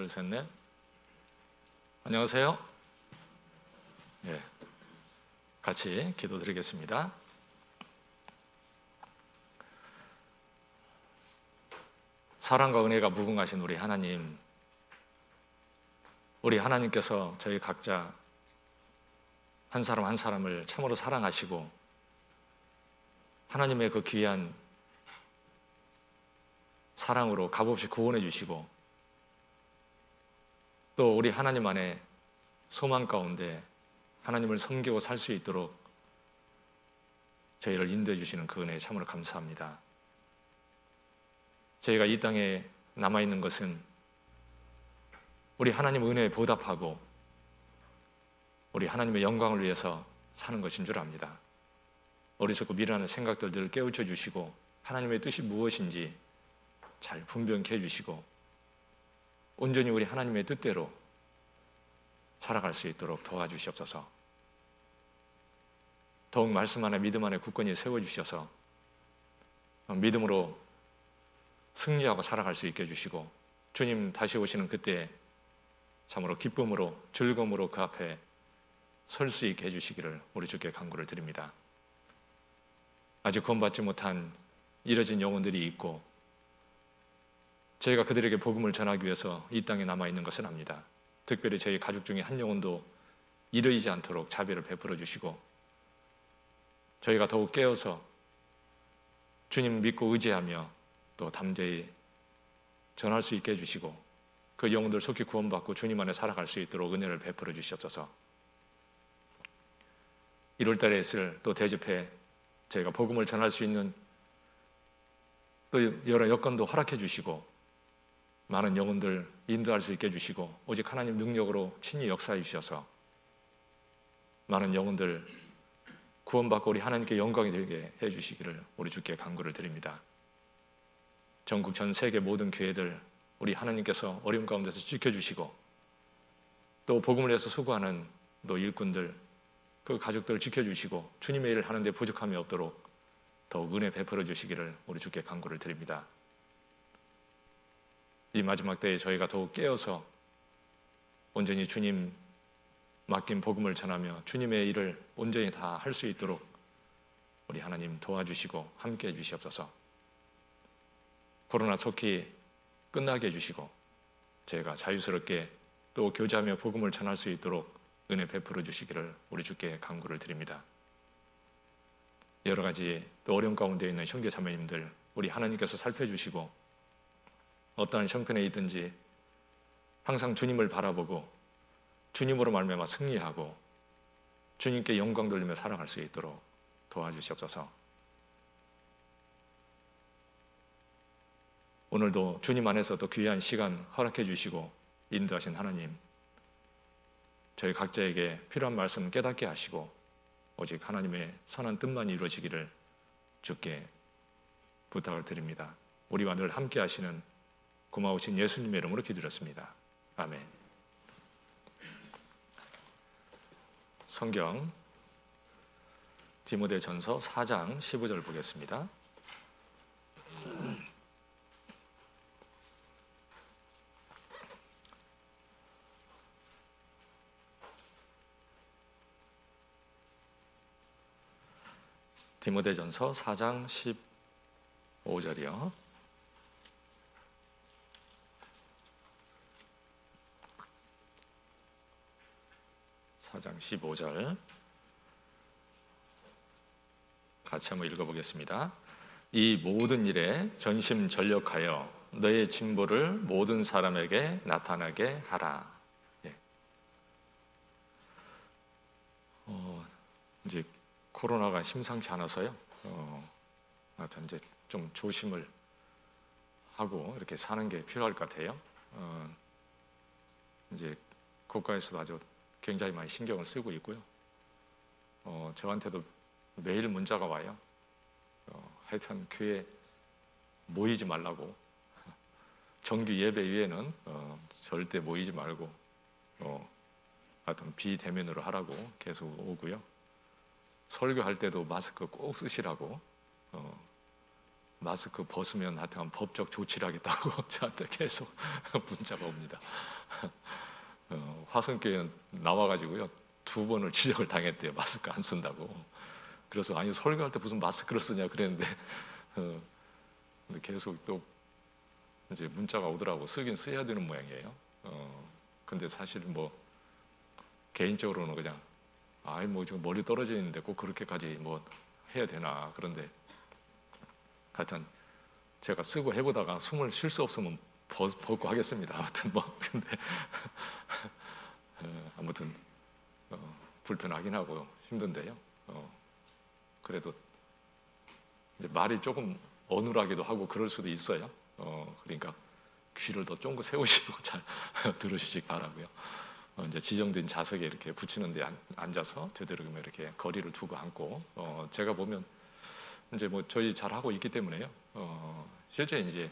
둘, 셋, 넷. 안녕하세요. 네, 같이 기도드리겠습니다. 사랑과 은혜가 무궁하신 우리 하나님, 우리 하나님께서 저희 각자 한 사람 한 사람을 참으로 사랑하시고 하나님의 그 귀한 사랑으로 값없이 구원해 주시고 또 우리 하나님 안에 소망 가운데 하나님을 섬기고 살 수 있도록 저희를 인도해 주시는 그 은혜에 참으로 감사합니다. 저희가 이 땅에 남아있는 것은 우리 하나님 은혜에 보답하고 우리 하나님의 영광을 위해서 사는 것인 줄 압니다. 어리석고 미련한 생각들 늘 깨우쳐 주시고 하나님의 뜻이 무엇인지 잘 분별케 해주시고 온전히 우리 하나님의 뜻대로 살아갈 수 있도록 도와주시옵소서. 더욱 말씀 안에 믿음 안에 굳건히 세워주셔서 믿음으로 승리하고 살아갈 수 있게 해주시고 주님 다시 오시는 그때 참으로 기쁨으로 즐거움으로 그 앞에 설 수 있게 해주시기를 우리 주께 간구를 드립니다. 아직 구원받지 못한 잃어진 영혼들이 있고 저희가 그들에게 복음을 전하기 위해서 이 땅에 남아있는 것을 압니다. 특별히 저희 가족 중에 한 영혼도 잃어지지 않도록 자비를 베풀어 주시고 저희가 더욱 깨어서 주님 믿고 의지하며 또 담대히 전할 수 있게 해주시고 그 영혼들 속히 구원받고 주님 안에 살아갈 수 있도록 은혜를 베풀어 주시옵소서. 1월달에 있을 또 대집회 저희가 복음을 전할 수 있는 또 여러 여건도 허락해 주시고 많은 영혼들 인도할 수 있게 해주시고 오직 하나님 능력으로 친히 역사해 주셔서 많은 영혼들 구원받고 우리 하나님께 영광이 되게 해주시기를 우리 주께 간구를 드립니다. 전국 전 세계 모든 교회들 우리 하나님께서 어려움 가운데서 지켜주시고 또 복음을 위해서 수고하는 또 일꾼들 그 가족들을 지켜주시고 주님의 일을 하는데 부족함이 없도록 더욱 은혜 베풀어 주시기를 우리 주께 간구를 드립니다. 이 마지막 때에 저희가 더욱 깨어서 온전히 주님 맡긴 복음을 전하며 주님의 일을 온전히 다 할 수 있도록 우리 하나님 도와주시고 함께 해주시옵소서. 코로나 속히 끝나게 해주시고 저희가 자유스럽게 또 교제하며 복음을 전할 수 있도록 은혜 베풀어 주시기를 우리 주께 간구를 드립니다. 여러 가지 또 어려움 가운데 있는 형제 자매님들 우리 하나님께서 살펴주시고 어떠한 형편에 있든지 항상 주님을 바라보고 주님으로 말미암아 승리하고 주님께 영광 돌리며 살아갈 수 있도록 도와주시옵소서. 오늘도 주님 안에서 또 귀한 시간 허락해 주시고 인도하신 하나님 저희 각자에게 필요한 말씀 깨닫게 하시고 오직 하나님의 선한 뜻만 이루어지기를 주께 부탁을 드립니다. 우리와 늘 함께 하시는 고마우신 예수님의 이름으로 기도드렸습니다. 아멘. 성경 디모데전서 4장 15절 보겠습니다. 디모데전서 4장 15절이요. 장 15절 같이 한번 읽어보겠습니다. 이 모든 일에 전심전력하여 너의 진보를 모든 사람에게 나타나게 하라. 예. 이제 코로나가 심상치 않아서요. 하여튼 이제 좀 조심을 하고 이렇게 사는 게 필요할 것 같아요. 이제 국가에서도 아주 굉장히 많이 신경을 쓰고 있고요. 저한테도 매일 문자가 와요. 하여튼 교회 모이지 말라고 정규 예배 위에는 절대 모이지 말고 하여튼 비대면으로 하라고 계속 오고요. 설교할 때도 마스크 꼭 쓰시라고 마스크 벗으면 하여튼 법적 조치를 하겠다고 저한테 계속 문자가 옵니다. 화성교회 나와가지고요 2번을 지적을 당했대요. 마스크 안 쓴다고. 그래서 아니 설교할 때 무슨 마스크를 쓰냐 그랬는데 근데 계속 또 이제 문자가 오더라고. 쓰긴 써야 되는 모양이에요. 근데 사실 뭐 개인적으로는 그냥 아이 뭐 지금 멀리 떨어져 있는데 꼭 그렇게까지 뭐 해야 되나. 그런데 하여튼 제가 쓰고 해보다가 숨을 쉴 수 없으면 벗고 하겠습니다. 아무튼 뭐 근데 아무튼 불편하긴 하고 힘든데요. 그래도 이제 말이 조금 어눌하기도 하고 그럴 수도 있어요. 그러니까 귀를 더 쫑긋 세우시고 잘 들으시기 바라고요. 이제 지정된 좌석에 이렇게 붙이는데 앉아서 되도록이면 이렇게 거리를 두고 앉고, 제가 보면 이제 뭐 저희 잘 하고 있기 때문에요. 실제 이제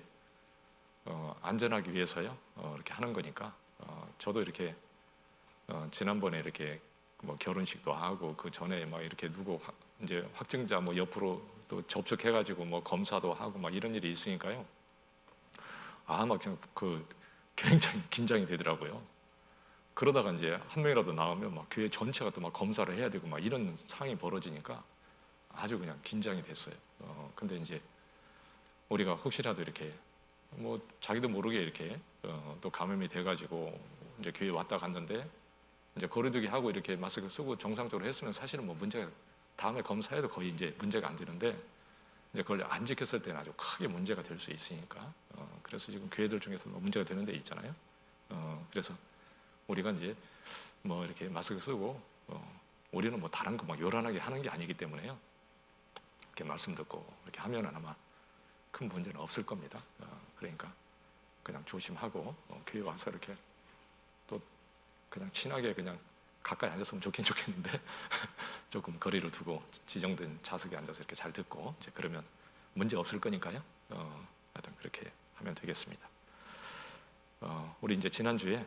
안전하기 위해서요. 이렇게 하는 거니까. 저도 이렇게 지난번에 이렇게 뭐 결혼식도 하고 그 전에 막 이렇게 누구 이제 확진자 뭐 옆으로 또 접촉해가지고 뭐 검사도 하고 막 이런 일이 있으니까요. 막 그 굉장히 긴장이 되더라고요. 그러다가 이제 한 명이라도 나오면 막 교회 전체가 또 막 검사를 해야 되고 막 이런 상황이 벌어지니까 아주 그냥 긴장이 됐어요. 근데 이제 우리가 혹시라도 이렇게 뭐 자기도 모르게 이렇게 또 감염이 돼가지고 이제 교회 왔다 갔는데 이제 거리두기 하고 이렇게 마스크 쓰고 정상적으로 했으면 사실은 뭐 문제가 다음에 검사해도 거의 이제 문제가 안 되는데 이제 그걸 안 지켰을 때는 아주 크게 문제가 될 수 있으니까 그래서 지금 교회들 중에서 뭐 문제가 되는 데 있잖아요. 그래서 우리가 이제 뭐 이렇게 마스크 쓰고 우리는 뭐 다른 거 막 요란하게 하는 게 아니기 때문에요. 이렇게 말씀 듣고 이렇게 하면은 아마 큰 문제는 없을 겁니다. 그러니까 그냥 조심하고 교회 와서 이렇게 또 그냥 친하게 그냥 가까이 앉았으면 좋겠는데 조금 거리를 두고 지정된 좌석에 앉아서 이렇게 잘 듣고 이제 그러면 문제 없을 거니까요. 하여튼 그렇게 하면 되겠습니다. 우리 이제 지난주에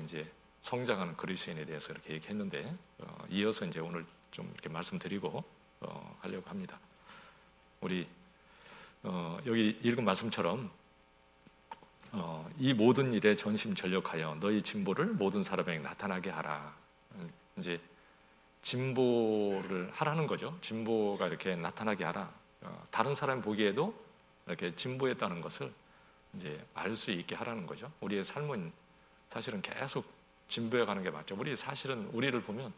이제 성장하는 그리스도인에 대해서 이렇게 얘기했는데 이어서 이제 오늘 좀 이렇게 말씀드리고 하려고 합니다. 우리 여기 읽은 말씀처럼 이 모든 일에 전심전력하여 너희 진보를 모든 사람에게 나타나게 하라. 이제 진보를 하라는 거죠. 진보가 이렇게 나타나게 하라. 다른 사람 보기에도 이렇게 진보했다는 것을 이제 알 수 있게 하라는 거죠. 우리의 삶은 사실은 계속 진보해 가는 게 맞죠. 우리 사실은 우리를 보면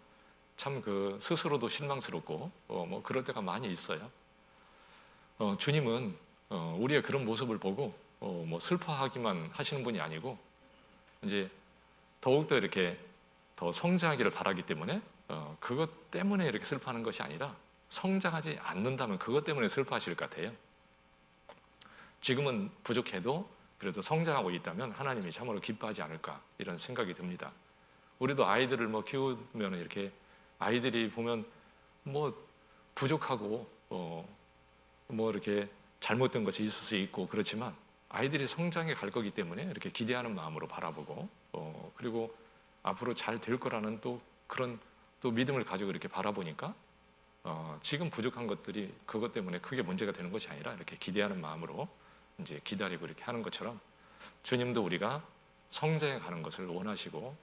참 그 스스로도 실망스럽고 뭐 그럴 때가 많이 있어요. 주님은 우리의 그런 모습을 보고 뭐 슬퍼하기만 하시는 분이 아니고 이제 더욱더 이렇게 더 성장하기를 바라기 때문에 그것 때문에 이렇게 슬퍼하는 것이 아니라 성장하지 않는다면 그것 때문에 슬퍼하실 것 같아요. 지금은 부족해도 그래도 성장하고 있다면 하나님이 참으로 기뻐하지 않을까 이런 생각이 듭니다. 우리도 아이들을 뭐 키우면 이렇게 아이들이 보면 뭐 부족하고 뭐 이렇게 잘못된 것이 있을 수 있고 그렇지만 아이들이 성장해 갈 거기 때문에 이렇게 기대하는 마음으로 바라보고 그리고 앞으로 잘 될 거라는 또 그런 또 믿음을 가지고 이렇게 바라보니까 지금 부족한 것들이 그것 때문에 크게 문제가 되는 것이 아니라 이렇게 기대하는 마음으로 이제 기다리고 이렇게 하는 것처럼 주님도 우리가 성장해 가는 것을 원하시고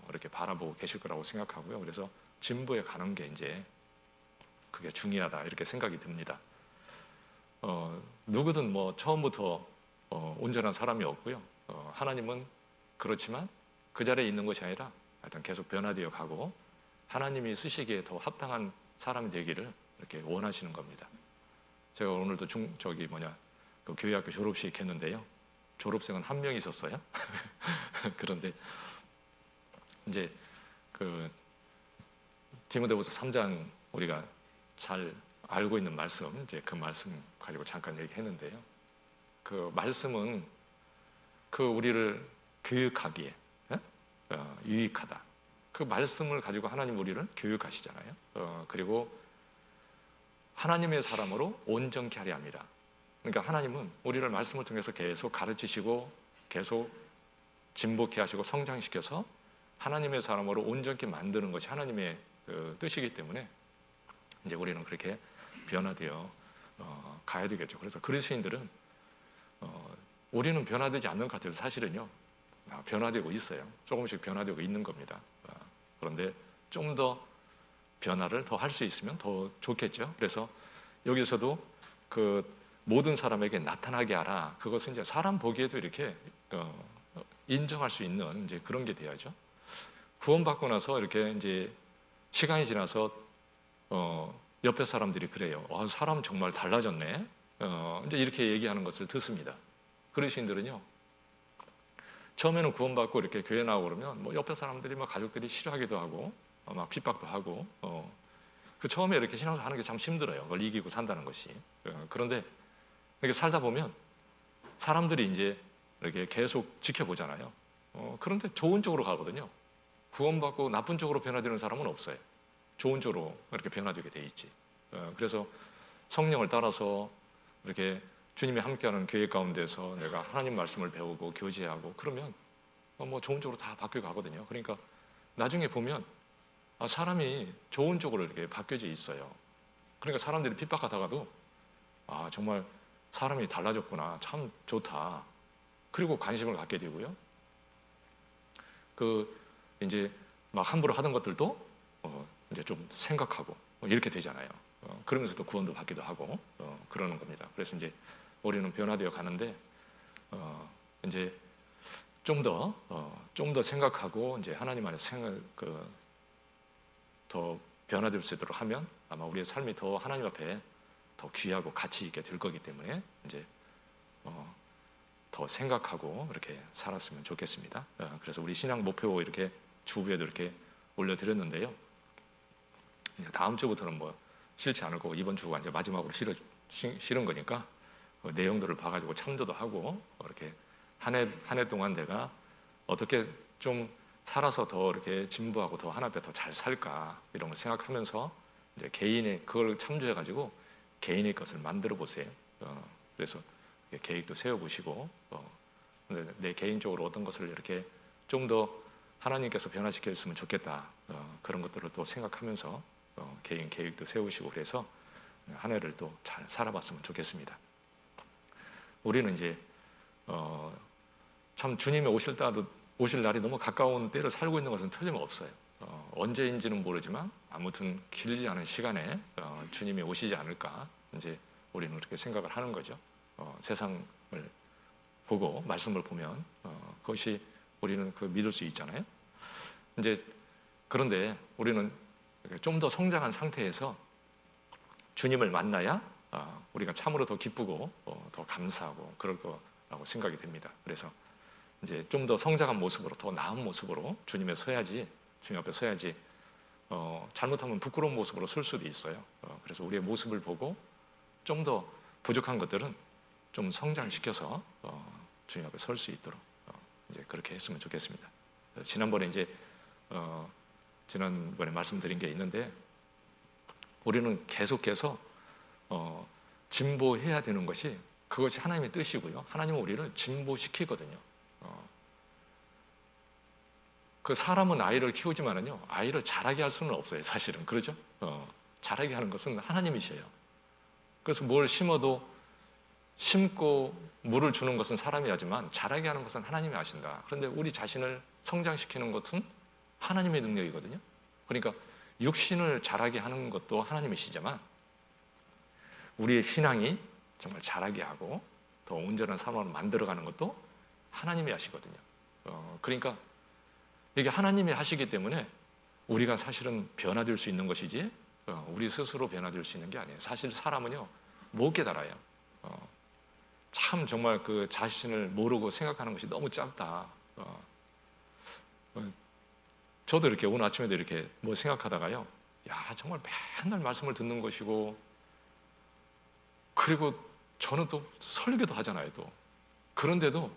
이렇게 바라보고 계실 거라고 생각하고요. 그래서 진보에 가는 게 이제 그게 중요하다 이렇게 생각이 듭니다. 누구든 뭐 처음부터 온전한 사람이 없고요. 하나님은 그렇지만 그 자리에 있는 것이 아니라 하여튼 계속 변화되어 가고 하나님이 쓰시기에 더 합당한 사람이 되기를 이렇게 원하시는 겁니다. 제가 오늘도 그 교회학교 졸업식 했는데요. 졸업생은 한 명 있었어요. 그런데 이제 그 디모데후서 3장 우리가 잘 알고 있는 말씀, 이제 그 말씀 가지고 잠깐 얘기했는데요. 그 말씀은 그 우리를 교육하기에 유익하다. 그 말씀을 가지고 하나님 우리를 교육하시잖아요. 그리고 하나님의 사람으로 온전케 하려 합니다. 그러니까 하나님은 우리를 말씀을 통해서 계속 가르치시고 계속 진보케 하시고 성장시켜서 하나님의 사람으로 온전케 만드는 것이 하나님의 그 뜻이기 때문에 이제 우리는 그렇게 변화되어 가야 되겠죠. 그래서 그리스도인들은 우리는 변화되지 않는 것 같아서 사실은요 변화되고 있어요. 조금씩 변화되고 있는 겁니다. 그런데 좀 더 변화를 더 할 수 있으면 더 좋겠죠. 그래서 여기서도 그 모든 사람에게 나타나게 하라. 그것은 이제 사람 보기에도 이렇게 인정할 수 있는 이제 그런 게 돼야죠. 구원받고 나서 이렇게 이제 시간이 지나서 옆에 사람들이 그래요. 사람 정말 달라졌네. 이제 이렇게 얘기하는 것을 듣습니다. 그러신들은요, 처음에는 구원받고 이렇게 교회 나오고 그러면 뭐 옆에 사람들이 막 가족들이 싫어하기도 하고 막 핍박도 하고 그 처음에 이렇게 신앙생활 하는 게 참 힘들어요. 그걸 이기고 산다는 것이. 그런데 이렇게 살다 보면 사람들이 이제 이렇게 계속 지켜보잖아요. 그런데 좋은 쪽으로 가거든요. 구원받고 나쁜 쪽으로 변화되는 사람은 없어요. 좋은 쪽으로 이렇게 변화되게 돼 있지. 그래서 성령을 따라서 이렇게 주님이 함께하는 교회 가운데서 내가 하나님 말씀을 배우고 교제하고 그러면 뭐 좋은 쪽으로 다 바뀌어 가거든요. 그러니까 나중에 보면 사람이 좋은 쪽으로 이렇게 바뀌어져 있어요. 그러니까 사람들이 핍박하다가도 정말 사람이 달라졌구나, 참 좋다. 그리고 관심을 갖게 되고요. 이제 막 함부로 하던 것들도 이제 좀 생각하고 이렇게 되잖아요. 그러면서 또 구원도 받기도 하고 그러는 겁니다. 그래서 이제 우리는 변화되어 가는데 이제 좀 더 생각하고 이제 하나님 안에서 더 변화될 수 있도록 하면 아마 우리의 삶이 더 하나님 앞에 더 귀하고 가치 있게 될 거기 때문에 이제 더 생각하고 이렇게 살았으면 좋겠습니다. 그래서 우리 신앙 목표 이렇게 주부에도 이렇게 올려드렸는데요. 다음 주부터는 뭐 싫지 않을 거고 이번 주가 이제 마지막으로 실은 거니까 그 내용들을 봐가지고 참조도 하고 이렇게 한 해 동안 내가 어떻게 좀 살아서 더 이렇게 진보하고 더 하나님 앞에 더 잘 살까 이런 걸 생각하면서 이제 개인의 그걸 참조해가지고 개인의 것을 만들어 보세요. 그래서 계획도 세워보시고 내 개인적으로 어떤 것을 이렇게 좀 더 하나님께서 변화시켜 줬으면 좋겠다. 그런 것들을 또 생각하면서 개인 계획도 세우시고 그래서 한 해를 또 잘 살아봤으면 좋겠습니다. 우리는 이제 참 주님이 오실 날이 너무 가까운 때를 살고 있는 것은 틀림없어요. 언제인지는 모르지만 아무튼 길지 않은 시간에 주님이 오시지 않을까 이제 우리는 그렇게 생각을 하는 거죠. 세상을 보고 말씀을 보면 그것이 우리는 믿을 수 있잖아요. 이제 그런데 우리는 좀 더 성장한 상태에서 주님을 만나야 우리가 참으로 더 기쁘고 더 감사하고 그럴 거라고 생각이 됩니다. 그래서 이제 좀 더 성장한 모습으로 더 나은 모습으로 주님 앞에 서야지 잘못하면 부끄러운 모습으로 설 수도 있어요. 그래서 우리의 모습을 보고 좀 더 부족한 것들은 좀 성장시켜서 주님 앞에 설 수 있도록 이제 그렇게 했으면 좋겠습니다. 지난번에 말씀드린 게 있는데 우리는 계속해서 진보해야 되는 그것이 하나님의 뜻이고요. 하나님은 우리를 진보시키거든요. 그 사람은 아이를 키우지만은요, 아이를 자라게 할 수는 없어요. 사실은 그렇죠? 자라게 하는 것은 하나님이셔요. 그래서 뭘 심고 물을 주는 것은 사람이 하지만 자라게 하는 것은 하나님이 하신다. 그런데 우리 자신을 성장시키는 것은 하나님의 능력이거든요. 그러니까 육신을 자라게 하는 것도 하나님이시지만 우리의 신앙이 정말 자라게 하고 더 온전한 삶을 만들어가는 것도 하나님이 하시거든요. 그러니까 이게 하나님이 하시기 때문에 우리가 사실은 변화될 수 있는 것이지 우리 스스로 변화될 수 있는 게 아니에요. 사실 사람은요 못 깨달아요. 참 정말 그 자신을 모르고 생각하는 것이 너무 짧다. 저도 이렇게 오늘 아침에도 이렇게 뭐 생각하다가요, 정말 맨날 말씀을 듣는 것이고, 그리고 저는 또 설교도 하잖아요, 또. 그런데도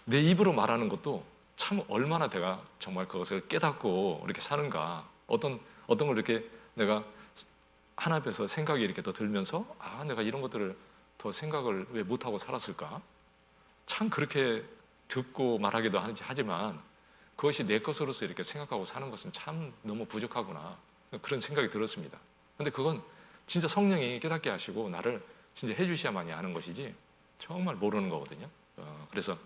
내 입으로 말하는 것도 참 얼마나 내가 정말 그것을 깨닫고 이렇게 사는가. 어떤 걸 이렇게 내가 하나 앞에서 생각이 이렇게 더 들면서, 내가 이런 것들을 더 생각을 왜 못하고 살았을까? 참 그렇게 듣고 말하기도 하지만 그것이 내 것으로서 이렇게 생각하고 사는 것은 참 너무 부족하구나. 그런 생각이 들었습니다. 근데 그건 진짜 성령이 깨닫게 하시고 나를 진짜 해주셔야만이 아는 것이지 정말 모르는 거거든요. 그래서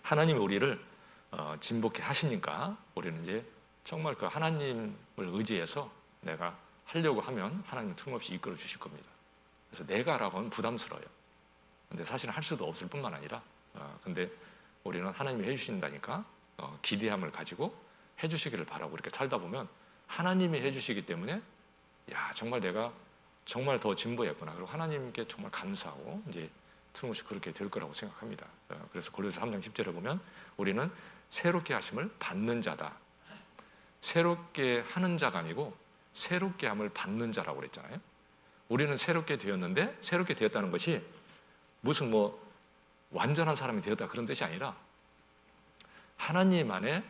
하나님이 우리를 진복해 하시니까 우리는 이제 정말 그 하나님을 의지해서 내가 하려고 하면 하나님은 틈없이 이끌어 주실 겁니다. 그래서 내가라고 하면 부담스러워요. 근데 사실은 할 수도 없을 뿐만 아니라 근데 우리는 하나님이 해주신다니까 기대함을 가지고 해주시기를 바라고 이렇게 살다 보면 하나님이 해주시기 때문에 야 정말 내가 정말 더 진보했구나. 그리고 하나님께 정말 감사하고 이제 틀림없이 그렇게 될 거라고 생각합니다. 그래서 골로새 3장 10절에 보면 우리는 새롭게 하심을 받는 자다. 새롭게 하는 자가 아니고 새롭게 함을 받는 자라고 그랬잖아요. 우리는 새롭게 되었는데 새롭게 되었다는 것이 무슨 뭐 완전한 사람이 되었다 그런 뜻이 아니라 하나님 안에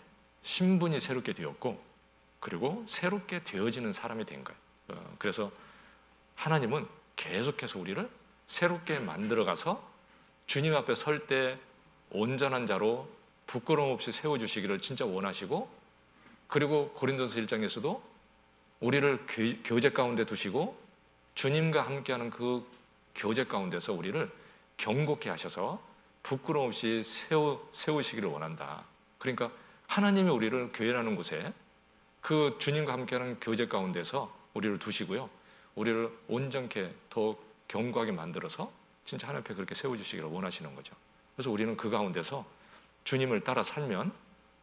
신분이 새롭게 되었고 그리고 새롭게 되어지는 사람이 된 거예요. 그래서 하나님은 계속해서 우리를 새롭게 만들어가서 주님 앞에 설 때 온전한 자로 부끄러움 없이 세워주시기를 진짜 원하시고 그리고 고린도서 1장에서도 우리를 교제 가운데 두시고 주님과 함께하는 그 교제 가운데서 우리를 경고케 하셔서 부끄러움 없이 세우시기를 원한다. 그러니까 하나님이 우리를 교회라는 곳에 그 주님과 함께하는 교제 가운데서 우리를 두시고요. 우리를 온전케 더 견고하게 만들어서 진짜 하나님 앞에 그렇게 세워주시기를 원하시는 거죠. 그래서 우리는 그 가운데서 주님을 따라 살면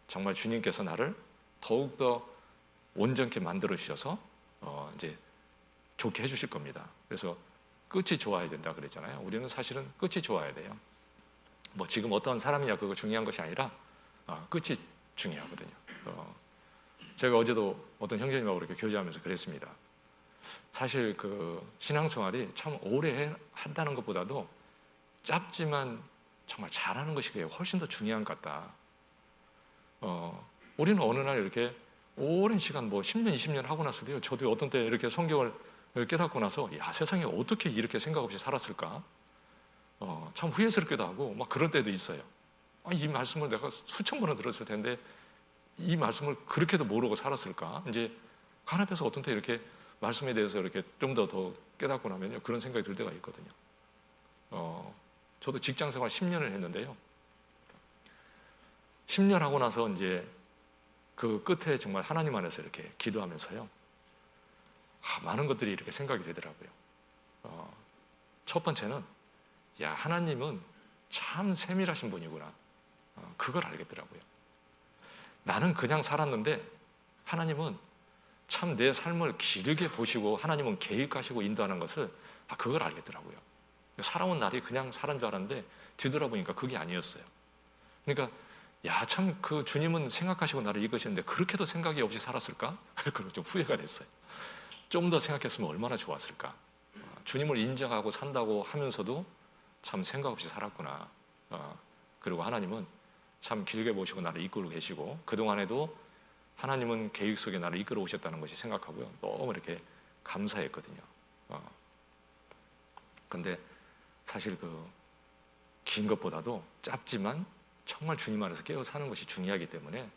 정말 주님께서 나를 더욱더 온전케 만들어 주셔서 이제 좋게 해주실 겁니다. 그래서 끝이 좋아야 된다 그랬잖아요. 우리는 사실은 끝이 좋아야 돼요. 뭐 지금 어떤 사람이냐 그거 중요한 것이 아니라 끝이 중요하거든요. 제가 어제도 어떤 형제님하고 그렇게 교제하면서 그랬습니다. 사실 그 신앙생활이 참 오래 한다는 것보다도 짧지만 정말 잘하는 것이 훨씬 더 중요한 것 같다. 우리는 어느 날 이렇게 오랜 시간 뭐 10년, 20년 하고 났어도요. 저도 어떤 때 이렇게 성경을 깨닫고 나서 야 세상에 어떻게 이렇게 생각 없이 살았을까? 참 후회스럽기도 하고 막 그럴 때도 있어요. 이 말씀을 내가 수천 번은 들었을 텐데 이 말씀을 그렇게도 모르고 살았을까? 이제 하나님 앞에서 어떤 때 이렇게 말씀에 대해서 이렇게 좀 더 깨닫고 나면요 그런 생각이 들 때가 있거든요. 저도 직장 생활 10년을 했는데요. 10년 하고 나서 이제 그 끝에 정말 하나님 안에서 이렇게 기도하면서요. 많은 것들이 이렇게 생각이 되더라고요. 첫 번째는 야 하나님은 참 세밀하신 분이구나. 그걸 알겠더라고요. 나는 그냥 살았는데 하나님은 참 내 삶을 길게 보시고 하나님은 계획하시고 인도하는 것을 그걸 알겠더라고요. 살아온 날이 그냥 살은 줄 알았는데 뒤돌아보니까 그게 아니었어요. 그러니까 야 참 그 주님은 생각하시고 나를 이끄시는데 그렇게도 생각이 없이 살았을까? 그런 좀 후회가 됐어요. 좀 더 생각했으면 얼마나 좋았을까? 주님을 인정하고 산다고 하면서도 참 생각 없이 살았구나. 그리고 하나님은 참 길게 보시고 나를 이끌고 계시고 그동안에도 하나님은 계획 속에 나를 이끌어 오셨다는 것이 생각하고요. 너무 이렇게 감사했거든요. 근데 사실 그 긴 것보다도 짧지만 정말 주님 안에서 깨어 사는 것이 중요하기 때문에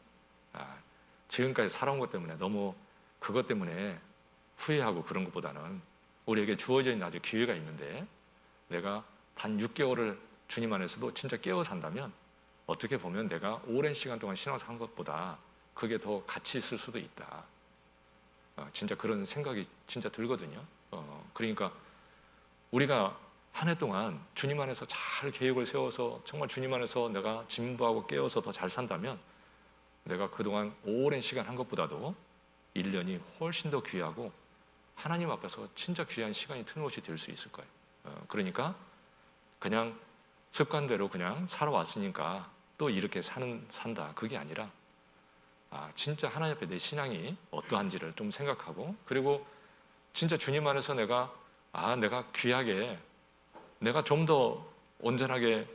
지금까지 살아온 것 때문에 너무 그것 때문에 후회하고 그런 것보다는 우리에게 주어져 있는 아직 기회가 있는데 내가 단 6개월을 주님 안에서도 진짜 깨어 산다면 어떻게 보면 내가 오랜 시간 동안 신앙생활 한 것보다 그게 더 가치 있을 수도 있다. 진짜 그런 생각이 진짜 들거든요. 그러니까 우리가 한 해 동안 주님 안에서 잘 계획을 세워서 정말 주님 안에서 내가 진보하고 깨어서 더 잘 산다면 내가 그동안 오랜 시간 한 것보다도 1년이 훨씬 더 귀하고 하나님 앞에서 진짜 귀한 시간이 틀림없이 될 수 있을 거예요. 그러니까 그냥 습관대로 그냥 살아왔으니까 또 이렇게 산다 그게 아니라 진짜 하나님 앞에 내 신앙이 어떠한지를 좀 생각하고 그리고 진짜 주님 안에서 내가 귀하게 내가 좀 더 온전하게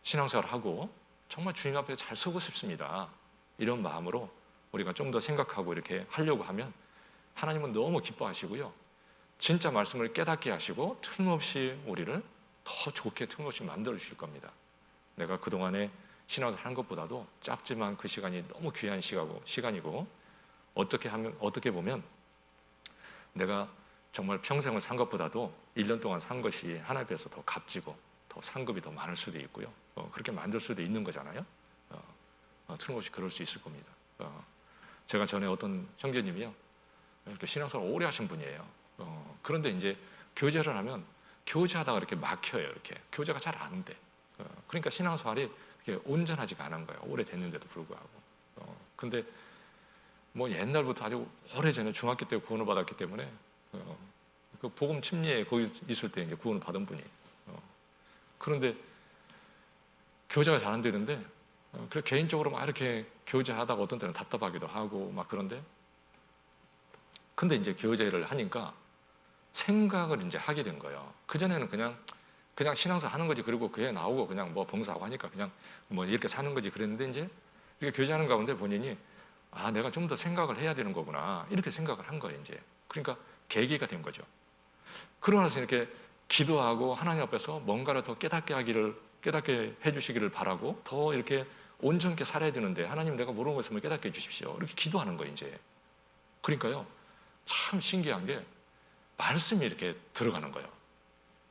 신앙생활을 하고 정말 주님 앞에 잘 서고 싶습니다. 이런 마음으로 우리가 좀 더 생각하고 이렇게 하려고 하면 하나님은 너무 기뻐하시고요. 진짜 말씀을 깨닫게 하시고 틀림없이 우리를 더 좋게 틀림없이 만들어 주실 겁니다. 내가 그동안에 신앙을 한 것보다도 짧지만 그 시간이 너무 귀한 시간이고 어떻게 보면 내가 정말 평생을 산 것보다도 1년 동안 산 것이 하나님 앞에서 더 값지고 더 상급이 더 많을 수도 있고요. 그렇게 만들 수도 있는 거잖아요. 틀림없이 그럴 수 있을 겁니다. 제가 전에 어떤 형제님이요, 이렇게 신앙생활 오래 하신 분이에요. 그런데 이제 교제를 하면 교제하다가 이렇게 막혀요. 이렇게 교제가 잘 안 돼. 그러니까 신앙생활이 이렇게 온전하지가 않은 거예요. 오래 됐는데도 불구하고. 근데 뭐 옛날부터 아주 오래전에 중학교 때 구원을 받았기 때문에 그 복음 침례에 거기 있을 때 이제 구원을 받은 분이. 그런데 교제가 잘 안 되는데, 그래 개인적으로 막 이렇게 교제하다가 어떤 때는 답답하기도 하고 막 그런데, 근데 이제 교제를 하니까 생각을 이제 하게 된 거예요. 그 전에는 그냥 신앙생활 하는 거지, 그리고 교회 나오고 그냥 뭐 봉사하고 하니까 그냥 뭐 이렇게 사는 거지 그랬는데, 이제 이렇게 교제하는 가운데 본인이 내가 좀 더 생각을 해야 되는 거구나, 이렇게 생각을 한 거예요. 이제 그러니까 계기가 된 거죠. 그러고 나서 이렇게 기도하고 하나님 앞에서 뭔가를 더 깨닫게 해주시기를 바라고, 더 이렇게 온전하게 살아야 되는데 하나님, 내가 모르는 것을 깨닫게 해주십시오, 이렇게 기도하는 거예요. 이제 그러니까요, 참 신기한 게 말씀이 이렇게 들어가는 거예요.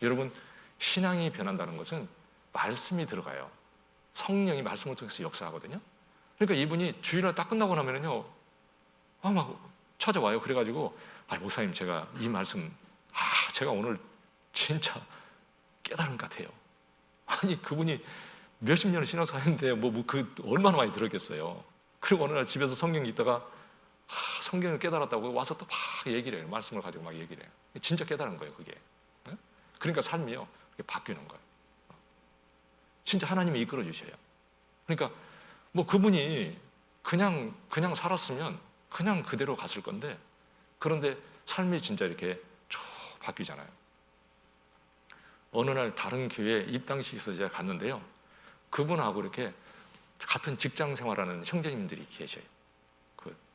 여러분, 신앙이 변한다는 것은 말씀이 들어가요. 성령이 말씀을 통해서 역사하거든요. 그러니까 이분이 주일날 딱 끝나고 나면은요, 막 찾아와요. 그래가지고 목사님, 제가 이 말씀 제가 오늘 진짜 깨달은 것 같아요. 아니, 그분이 몇십 년을 신앙생활 했는데 그 얼마나 많이 들었겠어요. 그리고 어느 날 집에서 성경 읽다가 성경을 깨달았다고 와서 또 막 얘기를 해요. 말씀을 가지고 막 얘기를 해요. 진짜 깨달은 거예요, 그게. 그러니까 삶이요, 바뀌는 거예요. 진짜 하나님이 이끌어 주셔요. 그러니까 뭐 그분이 그냥 살았으면 그냥 그대로 갔을 건데, 그런데 삶이 진짜 이렇게 쭉 바뀌잖아요. 어느 날 다른 교회 입당식에서 제가 갔는데요, 그분하고 이렇게 같은 직장 생활하는 형제님들이 계셔요.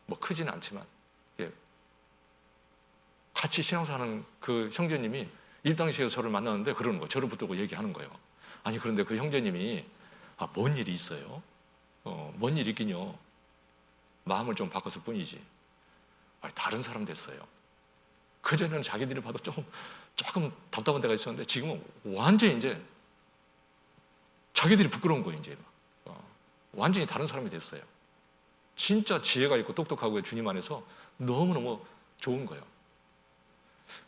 뭐 크지는 않지만 같이 신앙사하는 그 형제님이 입당식에서 저를 만나는데 그러는 거예요. 저를 붙들고 얘기하는 거예요. 아니, 그런데 그 형제님이 뭔 일이 있어요? 뭔 일이 있긴요. 마음을 좀 바꿨을 뿐이지. 다른 사람 됐어요. 그전에는 자기들이 봐도 조금 답답한 데가 있었는데, 지금은 완전히 이제 자기들이 부끄러운 거예요. 이제 완전히 다른 사람이 됐어요. 진짜 지혜가 있고 똑똑하고 주님 안에서 너무너무 좋은 거예요.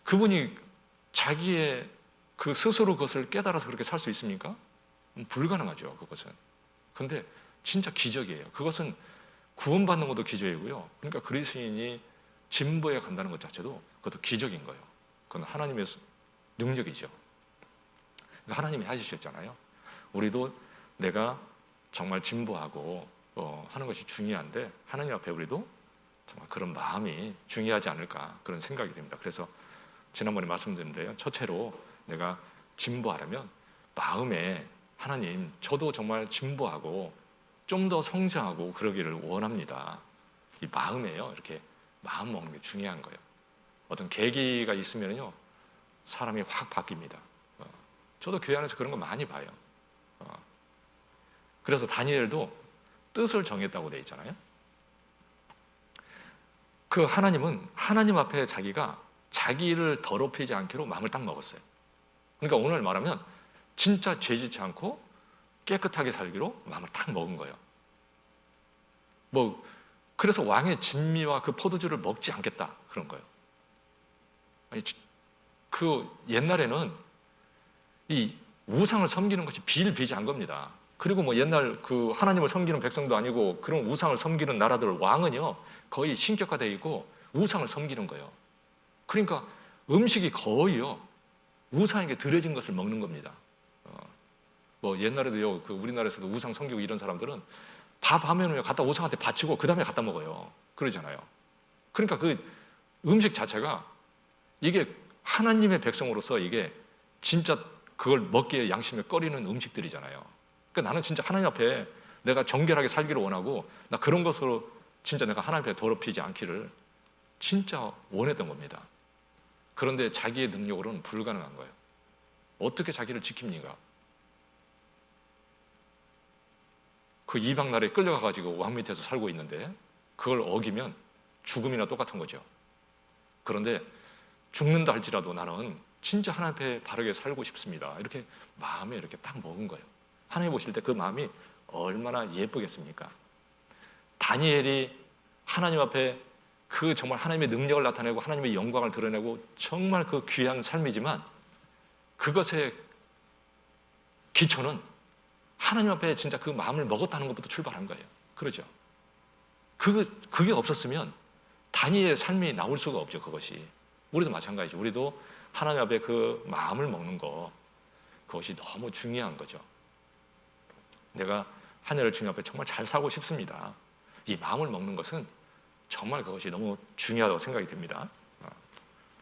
그분이 자기의 그 스스로 그것을 깨달아서 그렇게 살 수 있습니까? 불가능하죠, 그것은. 근데 진짜 기적이에요. 그것은 구원받는 것도 기적이고요. 그러니까 그리스도인이 진보에 간다는 것 자체도 그것도 기적인 거예요. 그건 하나님의 능력이죠. 그러니까 하나님이 하시셨잖아요. 우리도 내가 정말 진보하고 하는 것이 중요한데, 하나님 앞에 우리도 정말 그런 마음이 중요하지 않을까, 그런 생각이 됩니다. 그래서 지난번에 말씀드렸는데요, 첫째로 내가 진보하려면 마음에 하나님, 저도 정말 진보하고 좀 더 성장하고 그러기를 원합니다. 이 마음에요, 이렇게 마음 먹는 게 중요한 거예요. 어떤 계기가 있으면요, 사람이 확 바뀝니다. 저도 교회 안에서 그런 거 많이 봐요. 그래서 다니엘도 뜻을 정했다고 되어 있잖아요. 그 하나님은 하나님 앞에 자기가 자기를 더럽히지 않기로 마음을 딱 먹었어요. 그러니까 오늘 말하면 진짜 죄짓지 않고 깨끗하게 살기로 마음을 딱 먹은 거예요. 그래서 왕의 진미와 그 포도주를 먹지 않겠다, 그런 거예요. 그 옛날에는 이 우상을 섬기는 것이 비일비재한 겁니다. 그리고 옛날 그 하나님을 섬기는 백성도 아니고 그런 우상을 섬기는 나라들 왕은요, 거의 신격화되어 있고 우상을 섬기는 거예요. 그러니까 음식이 거의요, 우상에게 드려진 것을 먹는 겁니다. 옛날에도요, 그 우리나라에서도 우상 섬기고 이런 사람들은 밥 하면요, 갖다 우상한테 바치고 그 다음에 갖다 먹어요. 그러잖아요. 그러니까 그 음식 자체가 이게 하나님의 백성으로서 이게 진짜 그걸 먹기에 양심에 꺼리는 음식들이잖아요. 그러니까 나는 진짜 하나님 앞에 내가 정결하게 살기를 원하고, 나 그런 것으로 진짜 내가 하나님 앞에 더럽히지 않기를 진짜 원했던 겁니다. 그런데 자기의 능력으로는 불가능한 거예요. 어떻게 자기를 지킵니까? 그 이방 나라에 끌려가가지고 왕 밑에서 살고 있는데 그걸 어기면 죽음이나 똑같은 거죠. 그런데 죽는다 할지라도 나는 진짜 하나님 앞에 바르게 살고 싶습니다, 이렇게 마음에 이렇게 딱 먹은 거예요. 하나님 보실 때 그 마음이 얼마나 예쁘겠습니까? 다니엘이 하나님 앞에 그 정말 하나님의 능력을 나타내고 하나님의 영광을 드러내고 정말 그 귀한 삶이지만 그것의 기초는 하나님 앞에 진짜 그 마음을 먹었다는 것부터 출발한 거예요. 그러죠? 그게 없었으면 다니엘의 삶이 나올 수가 없죠. 그것이. 우리도 마찬가지죠. 우리도 하나님 앞에 그 마음을 먹는 거, 그것이 너무 중요한 거죠. 내가 하늘의 주님 앞에 정말 잘 살고 싶습니다. 이 마음을 먹는 것은 정말 그것이 너무 중요하다고 생각이 됩니다.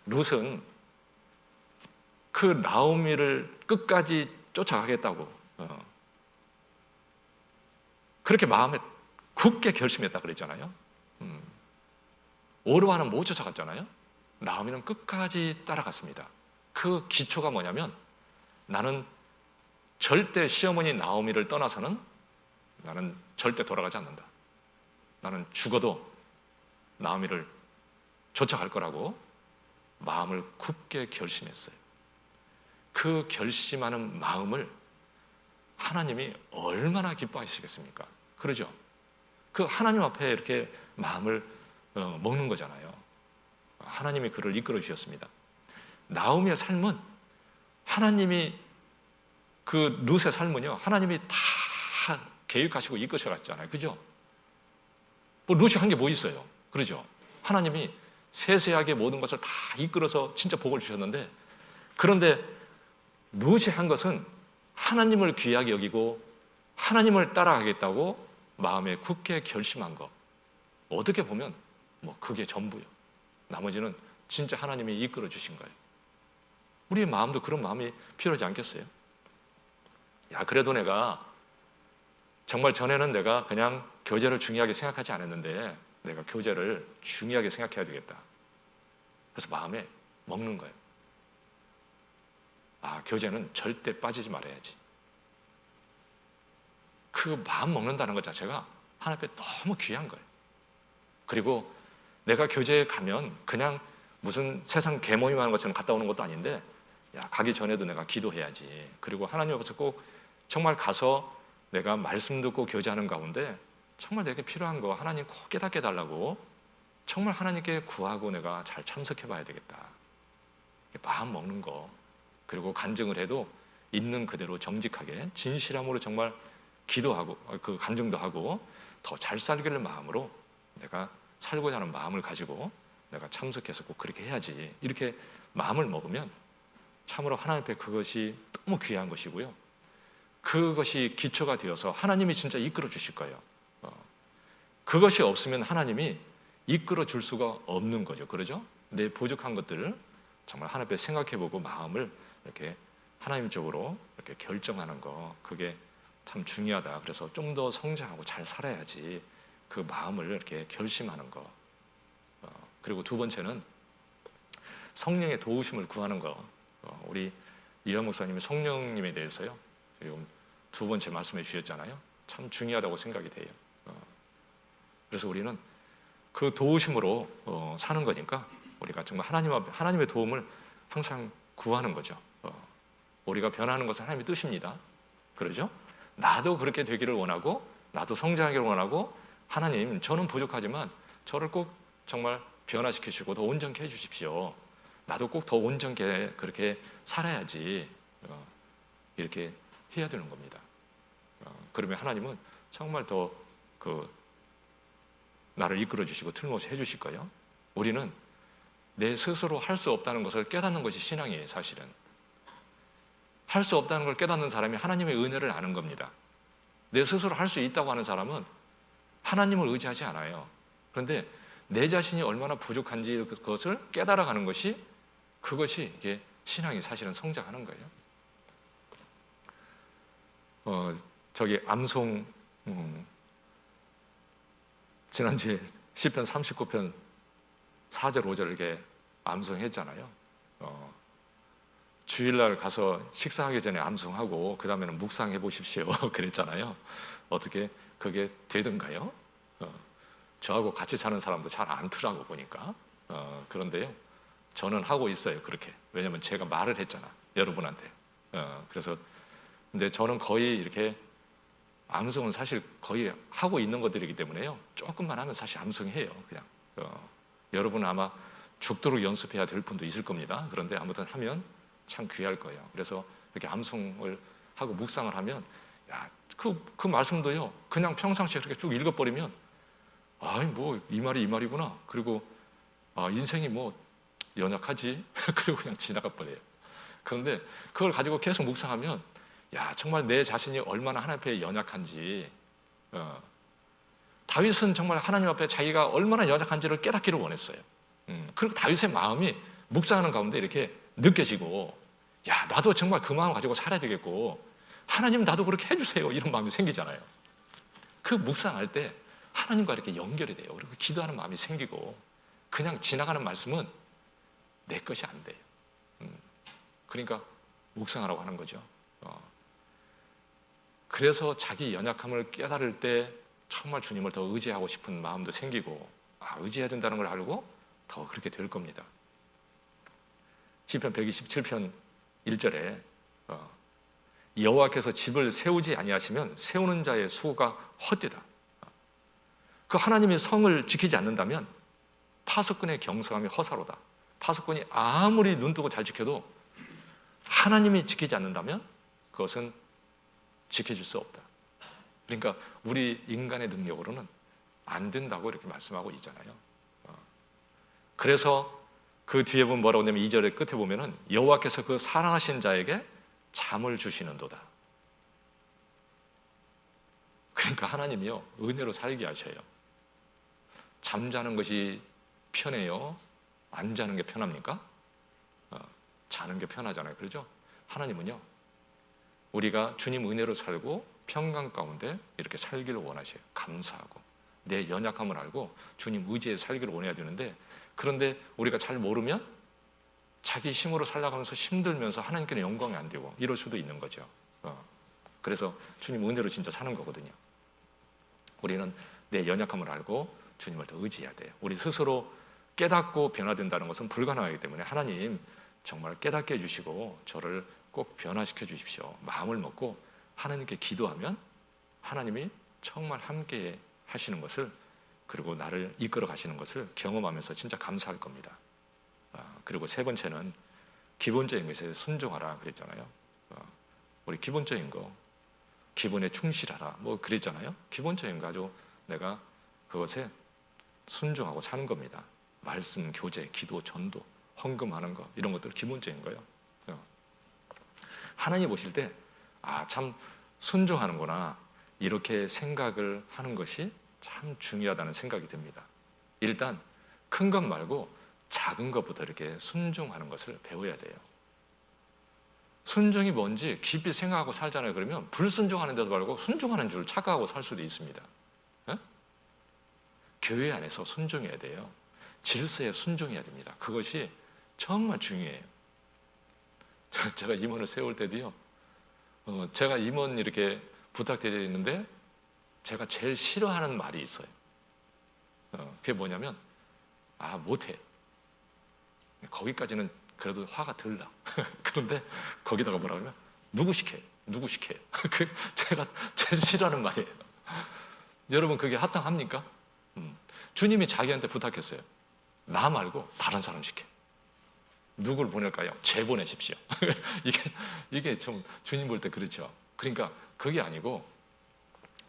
룻은 그 나오미를 끝까지 쫓아가겠다고 그렇게 마음에 굳게 결심했다 그랬잖아요. 오르와는 못 쫓아갔잖아요. 나오미는 끝까지 따라갔습니다. 그 기초가 뭐냐면 나는 절대 시어머니 나오미를 떠나서는 나는 절대 돌아가지 않는다. 나는 죽어도 나오미를 쫓아갈 거라고 마음을 굳게 결심했어요. 그 결심하는 마음을 하나님이 얼마나 기뻐하시겠습니까? 그러죠? 그 하나님 앞에 이렇게 마음을 먹는 거잖아요. 하나님이 그를 이끌어 주셨습니다. 나오미의 삶은 하나님이 그 룻의 삶은요, 하나님이 다 계획하시고 이끄셔갔잖아요. 그죠? 뭐 룻이 한 게 뭐 있어요? 그러죠? 하나님이 세세하게 모든 것을 다 이끌어서 진짜 복을 주셨는데, 그런데 룻이 한 것은 하나님을 귀하게 여기고 하나님을 따라가겠다고 마음에 굳게 결심한 것. 어떻게 보면 뭐 그게 전부요. 나머지는 진짜 하나님이 이끌어 주신 거예요. 우리의 마음도 그런 마음이 필요하지 않겠어요? 야, 그래도 내가 정말 전에는 내가 그냥 교제를 중요하게 생각하지 않았는데 내가 교제를 중요하게 생각해야 되겠다. 그래서 마음에 먹는 거예요. 아, 교제는 절대 빠지지 말아야지. 그 마음 먹는다는 것 자체가 하나님 앞에 너무 귀한 거예요. 그리고 내가 교제에 가면 그냥 무슨 세상 개모임 하는 것처럼 갔다 오는 것도 아닌데, 야, 가기 전에도 내가 기도해야지. 그리고 하나님 앞에서 꼭 정말 가서 내가 말씀 듣고 교제하는 가운데 정말 내게 필요한 거 하나님 꼭 깨닫게 해달라고 정말 하나님께 구하고 내가 잘 참석해 봐야 되겠다. 마음 먹는 거. 그리고 간증을 해도 있는 그대로 정직하게 진실함으로 정말 기도하고 그 간증도 하고 더 잘 살기를 마음으로 내가 살고자 하는 마음을 가지고 내가 참석해서 꼭 그렇게 해야지. 이렇게 마음을 먹으면 참으로 하나님 앞에 그것이 너무 귀한 것이고요. 그것이 기초가 되어서 하나님이 진짜 이끌어 주실 거예요. 그것이 없으면 하나님이 이끌어 줄 수가 없는 거죠. 그러죠? 내 부족한 것들을 정말 하나님 앞에 생각해보고 마음을 이렇게 하나님 쪽으로 이렇게 결정하는 거, 그게 참 중요하다. 그래서 좀 더 성장하고 잘 살아야지. 그 마음을 이렇게 결심하는 거. 그리고 두 번째는 성령의 도우심을 구하는 거. 우리 이현 목사님이 성령님에 대해서요, 지금 두 번째 말씀해 주셨잖아요. 참 중요하다고 생각이 돼요. 그래서 우리는 그 도우심으로 사는 거니까 우리가 정말 하나님의 도움을 항상 구하는 거죠. 우리가 변하는 것은 하나님의 뜻입니다. 그러죠? 나도 그렇게 되기를 원하고 나도 성장하기를 원하고 하나님, 저는 부족하지만 저를 꼭 정말 변화시키시고 더 온전케 해주십시오. 나도 꼭 더 온전케 그렇게 살아야지. 이렇게 해야 되는 겁니다. 그러면 하나님은 정말 더 나를 이끌어 주시고 틀림없이 해주실 거예요. 우리는 내 스스로 할 수 없다는 것을 깨닫는 것이 신앙이에요. 사실은 할 수 없다는 걸 깨닫는 사람이 하나님의 은혜를 아는 겁니다. 내 스스로 할 수 있다고 하는 사람은 하나님을 의지하지 않아요. 그런데 내 자신이 얼마나 부족한지 그것을 깨달아가는 것이, 그것이 이게 신앙이 사실은 성장하는 거예요. 저기 암송 지난주에 시편 39편 4절 5절 이렇게 암송했잖아요. 주일날 가서 식사하기 전에 암송하고 그 다음에는 묵상해 보십시오. 그랬잖아요. 어떻게 그게 되던가요? 저하고 같이 사는 사람도 잘 않더라고 보니까. 그런데요, 저는 하고 있어요. 그렇게. 왜냐하면 제가 말을 했잖아, 여러분한테. 그래서 근데 저는 거의 이렇게 암송은 사실 거의 하고 있는 것들이기 때문에요. 조금만 하면 사실 암송해요. 그냥 여러분은 아마 죽도록 연습해야 될 분도 있을 겁니다. 그런데 아무튼 하면 참 귀할 거예요. 그래서 이렇게 암송을 하고 묵상을 하면 야, 그 말씀도요. 그냥 평상시에 그렇게 쭉 읽어버리면 아이 뭐 이 말이 이 말이구나. 그리고 인생이 뭐 연약하지. 그리고 그냥 지나가 버려요. 그런데 그걸 가지고 계속 묵상하면 야 정말 내 자신이 얼마나 하나님 앞에 연약한지 다윗은 정말 하나님 앞에 자기가 얼마나 연약한지를 깨닫기를 원했어요. 그리고 다윗의 마음이 묵상하는 가운데 이렇게 느껴지고 야 나도 정말 그 마음 가지고 살아야 되겠고 하나님 나도 그렇게 해주세요 이런 마음이 생기잖아요. 그 묵상할 때 하나님과 이렇게 연결이 돼요. 그리고 기도하는 마음이 생기고 그냥 지나가는 말씀은 내 것이 안 돼요. 그러니까 묵상하라고 하는 거죠. 그래서 자기 연약함을 깨달을 때 정말 주님을 더 의지하고 싶은 마음도 생기고 의지해야 된다는 걸 알고 더 그렇게 될 겁니다. 시편 127편 1절에 여호와께서 집을 세우지 아니하시면 세우는 자의 수고가 헛되다. 그 하나님이 성을 지키지 않는다면 파수꾼의 경성함이 허사로다. 파수꾼이 아무리 눈뜨고 잘 지켜도 하나님이 지키지 않는다면 그것은 지켜질 수 없다. 그러니까 우리 인간의 능력으로는 안 된다고 이렇게 말씀하고 있잖아요. 그래서 그 뒤에 보면 뭐라고 하냐면 2절의 끝에 보면은 여호와께서 그 사랑하신 자에게 잠을 주시는도다. 그러니까 하나님이요 은혜로 살게 하셔요. 잠자는 것이 편해요? 안 자는 게 편합니까? 자는 게 편하잖아요. 그렇죠? 하나님은요 우리가 주님 은혜로 살고 평강 가운데 이렇게 살기를 원하셔요. 감사하고 내 연약함을 알고 주님 의지에 살기를 원해야 되는데 그런데 우리가 잘 모르면 자기 힘으로 살아가면서 힘들면서 하나님께는 영광이 안 되고 이럴 수도 있는 거죠. 그래서 주님 은혜로 진짜 사는 거거든요. 우리는 내 연약함을 알고 주님을 더 의지해야 돼요. 우리 스스로 깨닫고 변화된다는 것은 불가능하기 때문에 하나님 정말 깨닫게 해주시고 저를 꼭 변화시켜 주십시오. 마음을 먹고 하나님께 기도하면 하나님이 정말 함께 하시는 것을 그리고 나를 이끌어 가시는 것을 경험하면서 진짜 감사할 겁니다. 그리고 세 번째는 기본적인 것에 순종하라 그랬잖아요. 우리 기본적인 거 기본에 충실하라 뭐 그랬잖아요. 기본적인 거 아주 내가 그것에 순종하고 사는 겁니다. 말씀, 교제, 기도, 전도, 헌금하는 거 이런 것들 기본적인 거예요. 하나님 보실 때 참 순종하는구나 이렇게 생각을 하는 것이 참 중요하다는 생각이 듭니다. 일단 큰 것 말고 작은 것부터 이렇게 순종하는 것을 배워야 돼요. 순종이 뭔지 깊이 생각하고 살잖아요. 그러면 불순종하는 데도 말고 순종하는 줄 착각하고 살 수도 있습니다. 교회 안에서 순종해야 돼요. 질서에 순종해야 됩니다. 그것이 정말 중요해요. 제가 임원을 세울 때도요. 제가 임원 이렇게 부탁드려 있는데 제가 제일 싫어하는 말이 있어요. 그게 뭐냐면 못해. 거기까지는 그래도 화가 덜 나. 그런데 거기다가 뭐라 그러면 누구 시켜요? 누구 시켜요? 그 제가 제일 싫어하는 말이에요. 여러분 그게 합당합니까? 주님이 자기한테 부탁했어요. 나 말고 다른 사람 시켜. 누굴 보낼까요? 제 보내십시오. 이게 좀 주님 볼 때 그렇죠. 그러니까 그게 아니고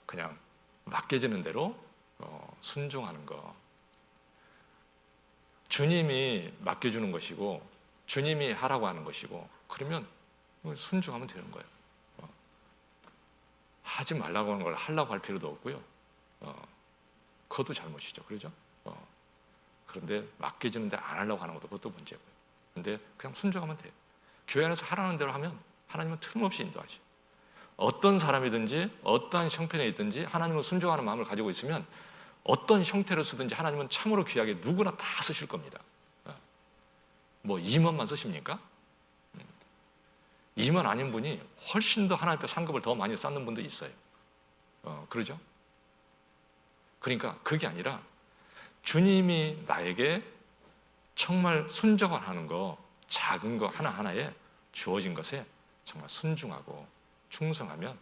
그냥 맡겨지는 대로 순종하는 거. 주님이 맡겨주는 것이고 주님이 하라고 하는 것이고 그러면 순종하면 되는 거예요. 하지 말라고 하는 걸 하려고 할 필요도 없고요. 그것도 잘못이죠. 그렇죠? 그런데 맡겨지는데 안 하려고 하는 것도 그것도 문제고요. 근데 그냥 순종하면 돼요. 교회 안에서 하라는 대로 하면 하나님은 틀림없이 인도하죠. 어떤 사람이든지 어떠한 형편에 있든지 하나님을 순종하는 마음을 가지고 있으면 어떤 형태를 쓰든지 하나님은 참으로 귀하게 누구나 다 쓰실 겁니다. 뭐 임원만 쓰십니까? 임원 아닌 분이 훨씬 더 하나님 앞에 상급을 더 많이 쌓는 분도 있어요. 그러죠? 그러니까 그게 아니라 주님이 나에게 정말 순종을 하는 거, 작은 거 하나하나에 주어진 것에 정말 순종하고 충성하면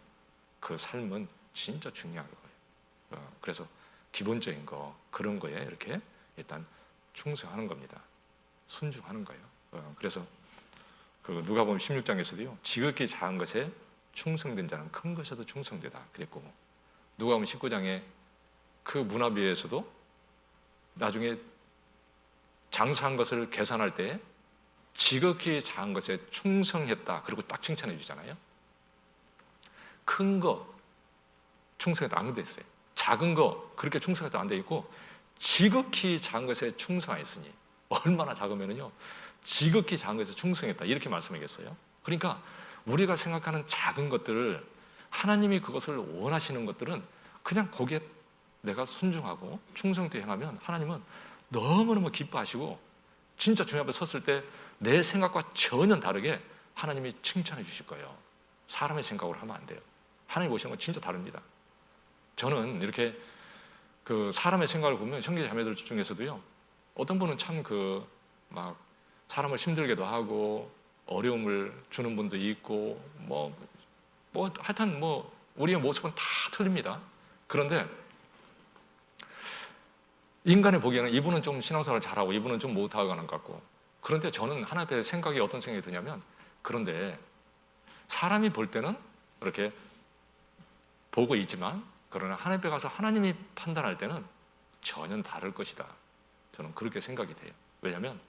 그 삶은 진짜 중요한 거예요. 그래서 기본적인 거 그런 거에 이렇게 일단 충성하는 겁니다. 순종하는 거예요. 그래서 그 누가복음 16장에서도요, 지극히 작은 것에 충성된 자는 큰 것에도 충성되다 그랬고, 누가복음 19장에 그 문화비에서도 나중에 장사한 것을 계산할 때 지극히 작은 것에 충성했다 그리고 딱 칭찬해 주잖아요. 큰 거 충성해도 안 돼 있어요. 작은 거 그렇게 충성해도 안 돼 있고, 지극히 작은 것에 충성하였으니, 얼마나 작으면은요, 지극히 작은 것에 충성했다 이렇게 말씀하겠어요. 그러니까 우리가 생각하는 작은 것들을, 하나님이 그것을 원하시는 것들은 그냥 거기에 내가 순종하고 충성되게 행하면 하나님은 너무너무 기뻐하시고, 진짜 주님 앞에 섰을 때 내 생각과 전혀 다르게 하나님이 칭찬해 주실 거예요. 사람의 생각으로 하면 안 돼요. 하나님 보시는 건 진짜 다릅니다. 저는 이렇게 그 사람의 생각을 보면 형제 자매들 중에서도요, 어떤 분은 참 그 막 사람을 힘들게도 하고 어려움을 주는 분도 있고, 뭐 하여튼 뭐 우리의 모습은 다 틀립니다. 그런데 인간이 보기에는 이분은 좀 신앙생활을 잘하고 이분은 좀 못하는 것 같고, 그런데 저는 하나님 앞에 생각이 어떤 생각이 드냐면, 그런데 사람이 볼 때는 이렇게 보고 있지만, 그러나 하나님 앞에 가서 하나님이 판단할 때는 전혀 다를 것이다. 저는 그렇게 생각이 돼요. 왜냐하면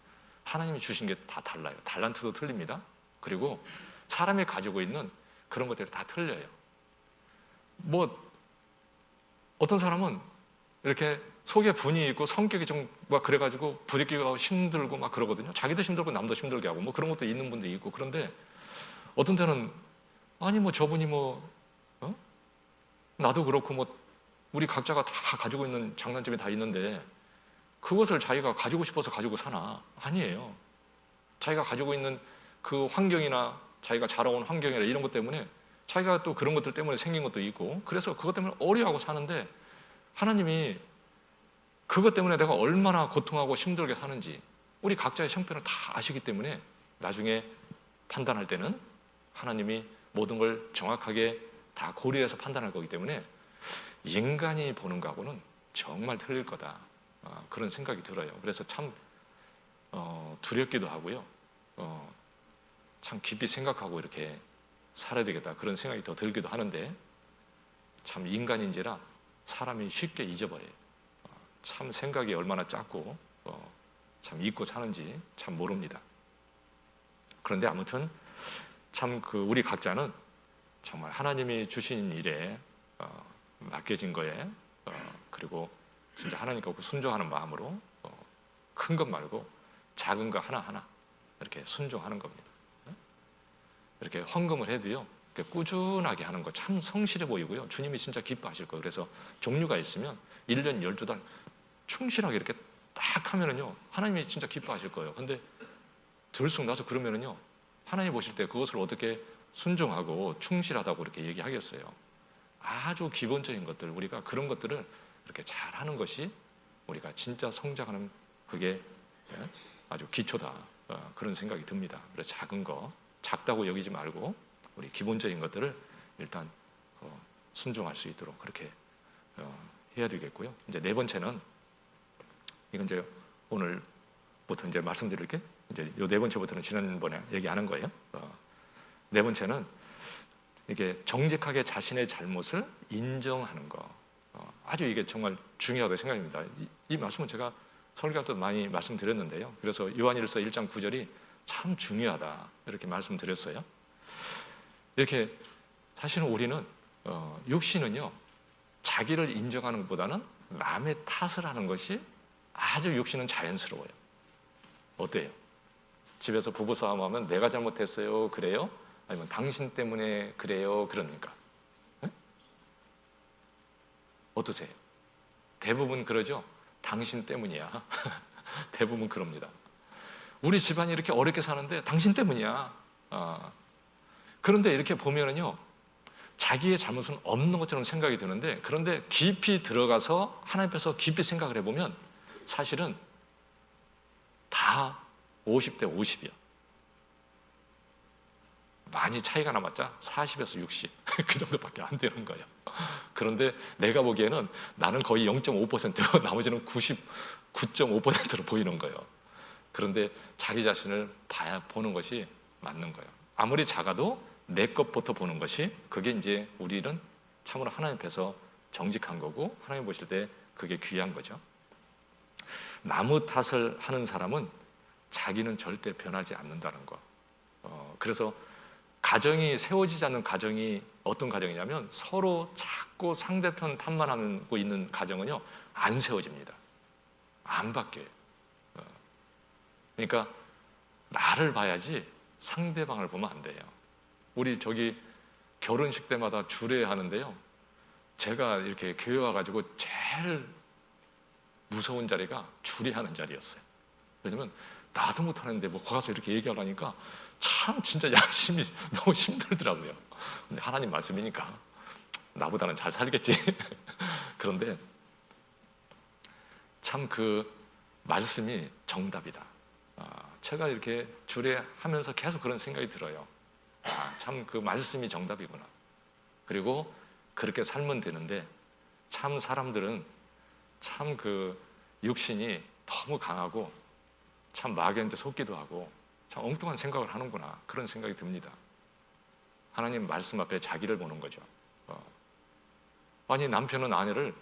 하나님이 주신 게 다 달라요. 달란트도 틀립니다. 그리고 사람이 가지고 있는 그런 것들이 다 틀려요. 뭐 어떤 사람은 이렇게 속에 분이 있고 성격이 좀 막 그래가지고 부딪히고 힘들고 막 그러거든요. 자기도 힘들고 남도 힘들게 하고 뭐 그런 것도 있는 분도 있고, 그런데 어떤 때는 아니 뭐 저분이 뭐 나도 그렇고 뭐 우리 각자가 다 가지고 있는 장단점이 다 있는데 그것을 자기가 가지고 싶어서 가지고 사나? 아니에요. 자기가 가지고 있는 그 환경이나 자기가 자라온 환경이나 이런 것 때문에 자기가 또 그런 것들 때문에 생긴 것도 있고, 그래서 그것 때문에 어려워하고 사는데, 하나님이 그것 때문에 내가 얼마나 고통하고 힘들게 사는지 우리 각자의 형편을 다 아시기 때문에 나중에 판단할 때는 하나님이 모든 걸 정확하게 다 고려해서 판단할 거기 때문에 인간이 보는 거하고는 정말 틀릴 거다, 그런 생각이 들어요. 그래서 참 두렵기도 하고요, 참 깊이 생각하고 이렇게 살아야 되겠다 그런 생각이 더 들기도 하는데, 참 인간인지라 사람이 쉽게 잊어버려요. 참 생각이 얼마나 작고 참 잊고 사는지 참 모릅니다. 그런데 아무튼 참 그 우리 각자는 정말 하나님이 주신 일에 맡겨진 거에 그리고 진짜 하나님께 순종하는 마음으로 큰 것 말고 작은 거 하나하나 이렇게 순종하는 겁니다. 이렇게 헌금을 해도요, 이렇게 꾸준하게 하는 거 참 성실해 보이고요, 주님이 진짜 기뻐하실 거예요. 그래서 종류가 있으면 1년 12달 충실하게 이렇게 딱 하면은요, 하나님이 진짜 기뻐하실 거예요. 근데 들쑥 나서 그러면은요, 하나님 보실 때 그것을 어떻게 순종하고 충실하다고 이렇게 얘기하겠어요. 아주 기본적인 것들, 우리가 그런 것들을 이렇게 잘 하는 것이 우리가 진짜 성장하는, 그게 아주 기초다, 그런 생각이 듭니다. 그래서 작은 거 작다고 여기지 말고 우리 기본적인 것들을 일단 순종할 수 있도록 그렇게 해야 되겠고요. 이제 네 번째는, 이건 이제 오늘부터 이제 말씀드릴게. 이제 요 네 번째부터는 지난번에 얘기 안 한 거예요. 네 번째는 이게 정직하게 자신의 잘못을 인정하는 거. 아주 이게 정말 중요하다고 생각합니다. 이 말씀은 제가 설교할 때 많이 말씀드렸는데요. 그래서 요한일서 1장 9절이 참 중요하다 이렇게 말씀드렸어요. 이렇게 사실은 우리는 육신은요, 자기를 인정하는 것보다는 남의 탓을 하는 것이 아주 육신은 자연스러워요. 어때요? 집에서 부부싸움하면 내가 잘못했어요 그래요? 아니면 당신 때문에 그래요 그러니까? 네? 어떠세요? 대부분 그러죠? 당신 때문이야. 대부분 그럽니다. 우리 집안이 이렇게 어렵게 사는데 당신 때문이야. 그런데 이렇게 보면은요, 자기의 잘못은 없는 것처럼 생각이 드는데, 그런데 깊이 들어가서 하나님 앞에서 깊이 생각을 해보면 사실은 다 50대 50이야. 많이 차이가 남았자 40에서 60. 그 정도밖에 안 되는 거예요. 그런데 내가 보기에는 나는 거의 0.5%고 나머지는 99.5%로 보이는 거예요. 그런데 자기 자신을 보는 것이 맞는 거예요. 아무리 작아도 내 것부터 보는 것이, 그게 이제 우리는 참으로 하나님 앞에서 정직한 거고, 하나님 보실 때 그게 귀한 거죠. 나무 탓을 하는 사람은 자기는 절대 변하지 않는다는 거. 그래서 가정이 세워지지 않는 가정이 어떤 가정이냐면, 서로 자꾸 상대편 탓만 하고 있는 가정은요, 안 세워집니다. 안 바뀌어요. 그러니까 나를 봐야지 상대방을 보면 안 돼요. 우리 저기 결혼식 때마다 주례하는데요, 제가 이렇게 교회 와가지고 제일 무서운 자리가 주례하는 자리였어요. 왜냐면 나도 못하는데 뭐 거기 가서 이렇게 얘기하려니까 참 진짜 양심이 너무 힘들더라고요. 근데 하나님 말씀이니까 나보다는 잘 살겠지. 그런데 참 그 말씀이 정답이다. 제가 이렇게 주례하면서 계속 그런 생각이 들어요. 참 그 말씀이 정답이구나. 그리고 그렇게 살면 되는데, 참 사람들은 참 그 육신이 너무 강하고 참 마귀한테 속기도 하고 참 엉뚱한 생각을 하는구나, 그런 생각이 듭니다. 하나님 말씀 앞에 자기를 보는 거죠. 아니, 남편은 아내를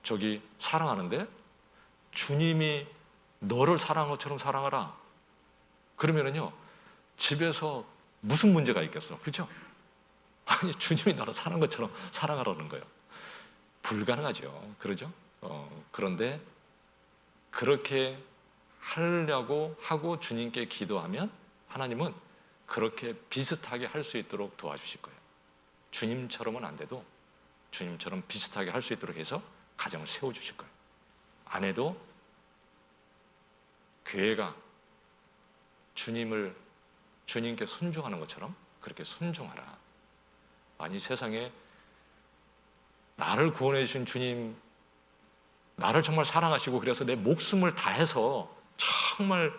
저기 사랑하는데 주님이 너를 사랑한 것처럼 사랑하라. 그러면은요, 집에서 무슨 문제가 있겠어? 그렇죠? 아니, 주님이 나를 사랑한 것처럼 사랑하라는 거예요. 불가능하죠. 그러죠? 그런데 그렇게 하려고 하고 주님께 기도하면 하나님은 그렇게 비슷하게 할 수 있도록 도와주실 거예요. 주님처럼은 안 돼도 주님처럼 비슷하게 할 수 있도록 해서 가정을 세워주실 거예요. 아내도 교회가 주님께 순종하는 것처럼 그렇게 순종하라. 아니, 세상에 나를 구원해 주신 주님, 나를 정말 사랑하시고 그래서 내 목숨을 다해서 정말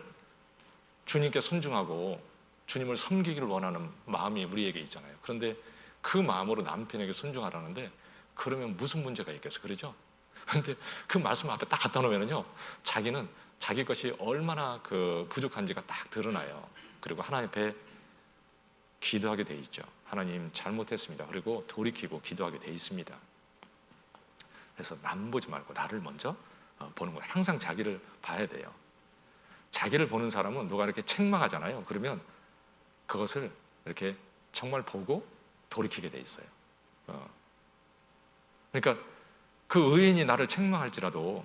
주님께 순종하고 주님을 섬기기를 원하는 마음이 우리에게 있잖아요. 그런데 그 마음으로 남편에게 순종하라는데, 그러면 무슨 문제가 있겠어요? 그러죠? 그런데 그 말씀 앞에 딱 갖다 놓으면요, 자기는 자기 것이 얼마나 그 부족한지가 딱 드러나요. 그리고 하나님 앞에 기도하게 돼 있죠. 하나님 잘못했습니다. 그리고 돌이키고 기도하게 돼 있습니다. 그래서 남 보지 말고 나를 먼저 보는 거예요. 항상 자기를 봐야 돼요. 자기를 보는 사람은 누가 이렇게 책망하잖아요. 그러면 그것을 이렇게 정말 보고 돌이키게 돼 있어요. 그러니까 그 의인이 나를 책망할지라도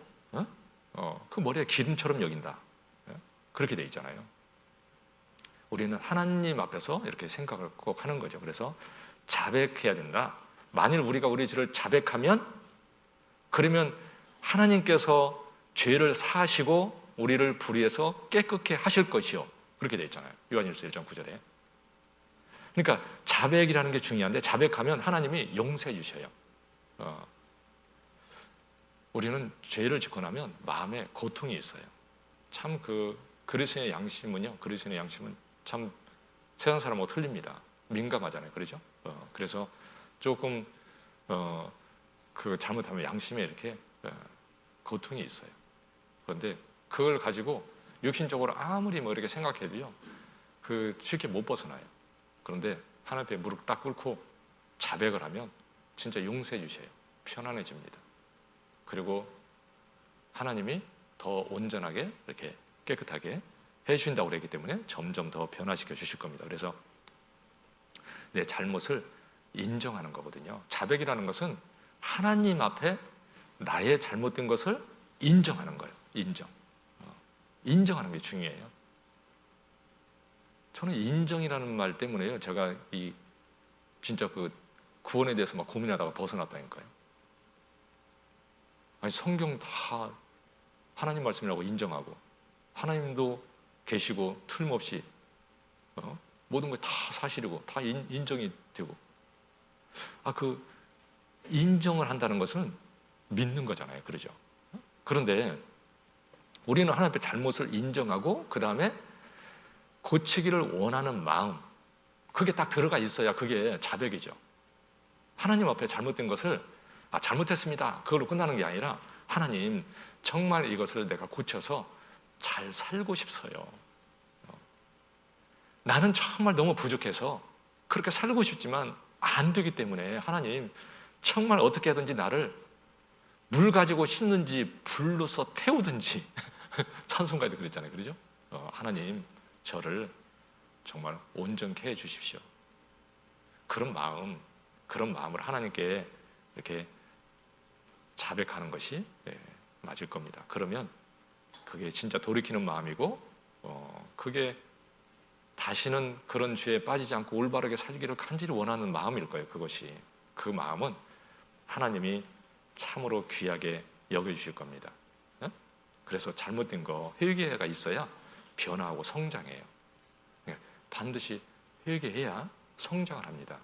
그 머리에 기름처럼 여긴다. 그렇게 돼 있잖아요. 우리는 하나님 앞에서 이렇게 생각을 꼭 하는 거죠. 그래서 자백해야 된다. 만일 우리가 우리 죄를 자백하면, 그러면 하나님께서 죄를 사하시고 우리를 불의해서 깨끗게 하실 것이요. 그렇게 돼 있잖아요. 요한일서 1장 9절에. 그러니까 자백이라는 게 중요한데, 자백하면 하나님이 용서해 주셔요. 우리는 죄를 짓고 나면 마음에 고통이 있어요. 참 그리스도인의 양심은 참 세상 사람하고 틀립니다. 민감하잖아요. 그렇죠? 그래서 조금 그 잘못하면 양심에 이렇게 고통이 있어요. 그런데 그걸 가지고 육신적으로 아무리 뭐 이렇게 생각해도요, 쉽게 못 벗어나요. 그런데 하나님 앞에 무릎 딱 꿇고 자백을 하면 진짜 용서해 주셔요. 편안해집니다. 그리고 하나님이 더 온전하게 이렇게 깨끗하게 해주신다고 그랬기 때문에 점점 더 변화시켜 주실 겁니다. 그래서 내 잘못을 인정하는 거거든요. 자백이라는 것은 하나님 앞에 나의 잘못된 것을 인정하는 거예요. 인정하는 게 중요해요. 저는 인정이라는 말 때문에요, 제가 진짜 그 구원에 대해서 막 고민하다가 벗어났다니까요. 아니, 성경 다 하나님 말씀이라고 인정하고, 하나님도 계시고 틀림없이 모든 게 다 사실이고 다 인정이 되고, 그 인정을 한다는 것은 믿는 거잖아요. 그러죠? 그런데 우리는 하나님 앞에 잘못을 인정하고 그 다음에 고치기를 원하는 마음, 그게 딱 들어가 있어야 그게 자백이죠. 하나님 앞에 잘못된 것을 잘못했습니다, 그걸로 끝나는 게 아니라 하나님, 정말 이것을 내가 고쳐서 잘 살고 싶어요. 나는 정말 너무 부족해서 그렇게 살고 싶지만 안 되기 때문에 하나님, 정말 어떻게 하든지 나를 물 가지고 씻는지 불로서 태우든지 찬송가에도 그랬잖아요, 그렇죠? 하나님, 저를 정말 온전케 해 주십시오. 그런 마음을 하나님께 이렇게 자백하는 것이 맞을 겁니다. 그러면 그게 진짜 돌이키는 마음이고, 그게 다시는 그런 죄에 빠지지 않고 올바르게 살기를 간절히 원하는 마음일 거예요. 그것이, 그 마음은 하나님이 참으로 귀하게 여겨주실 겁니다. 그래서 잘못된 거 회개가 있어야 변화하고 성장해요. 반드시 회개해야 성장을 합니다.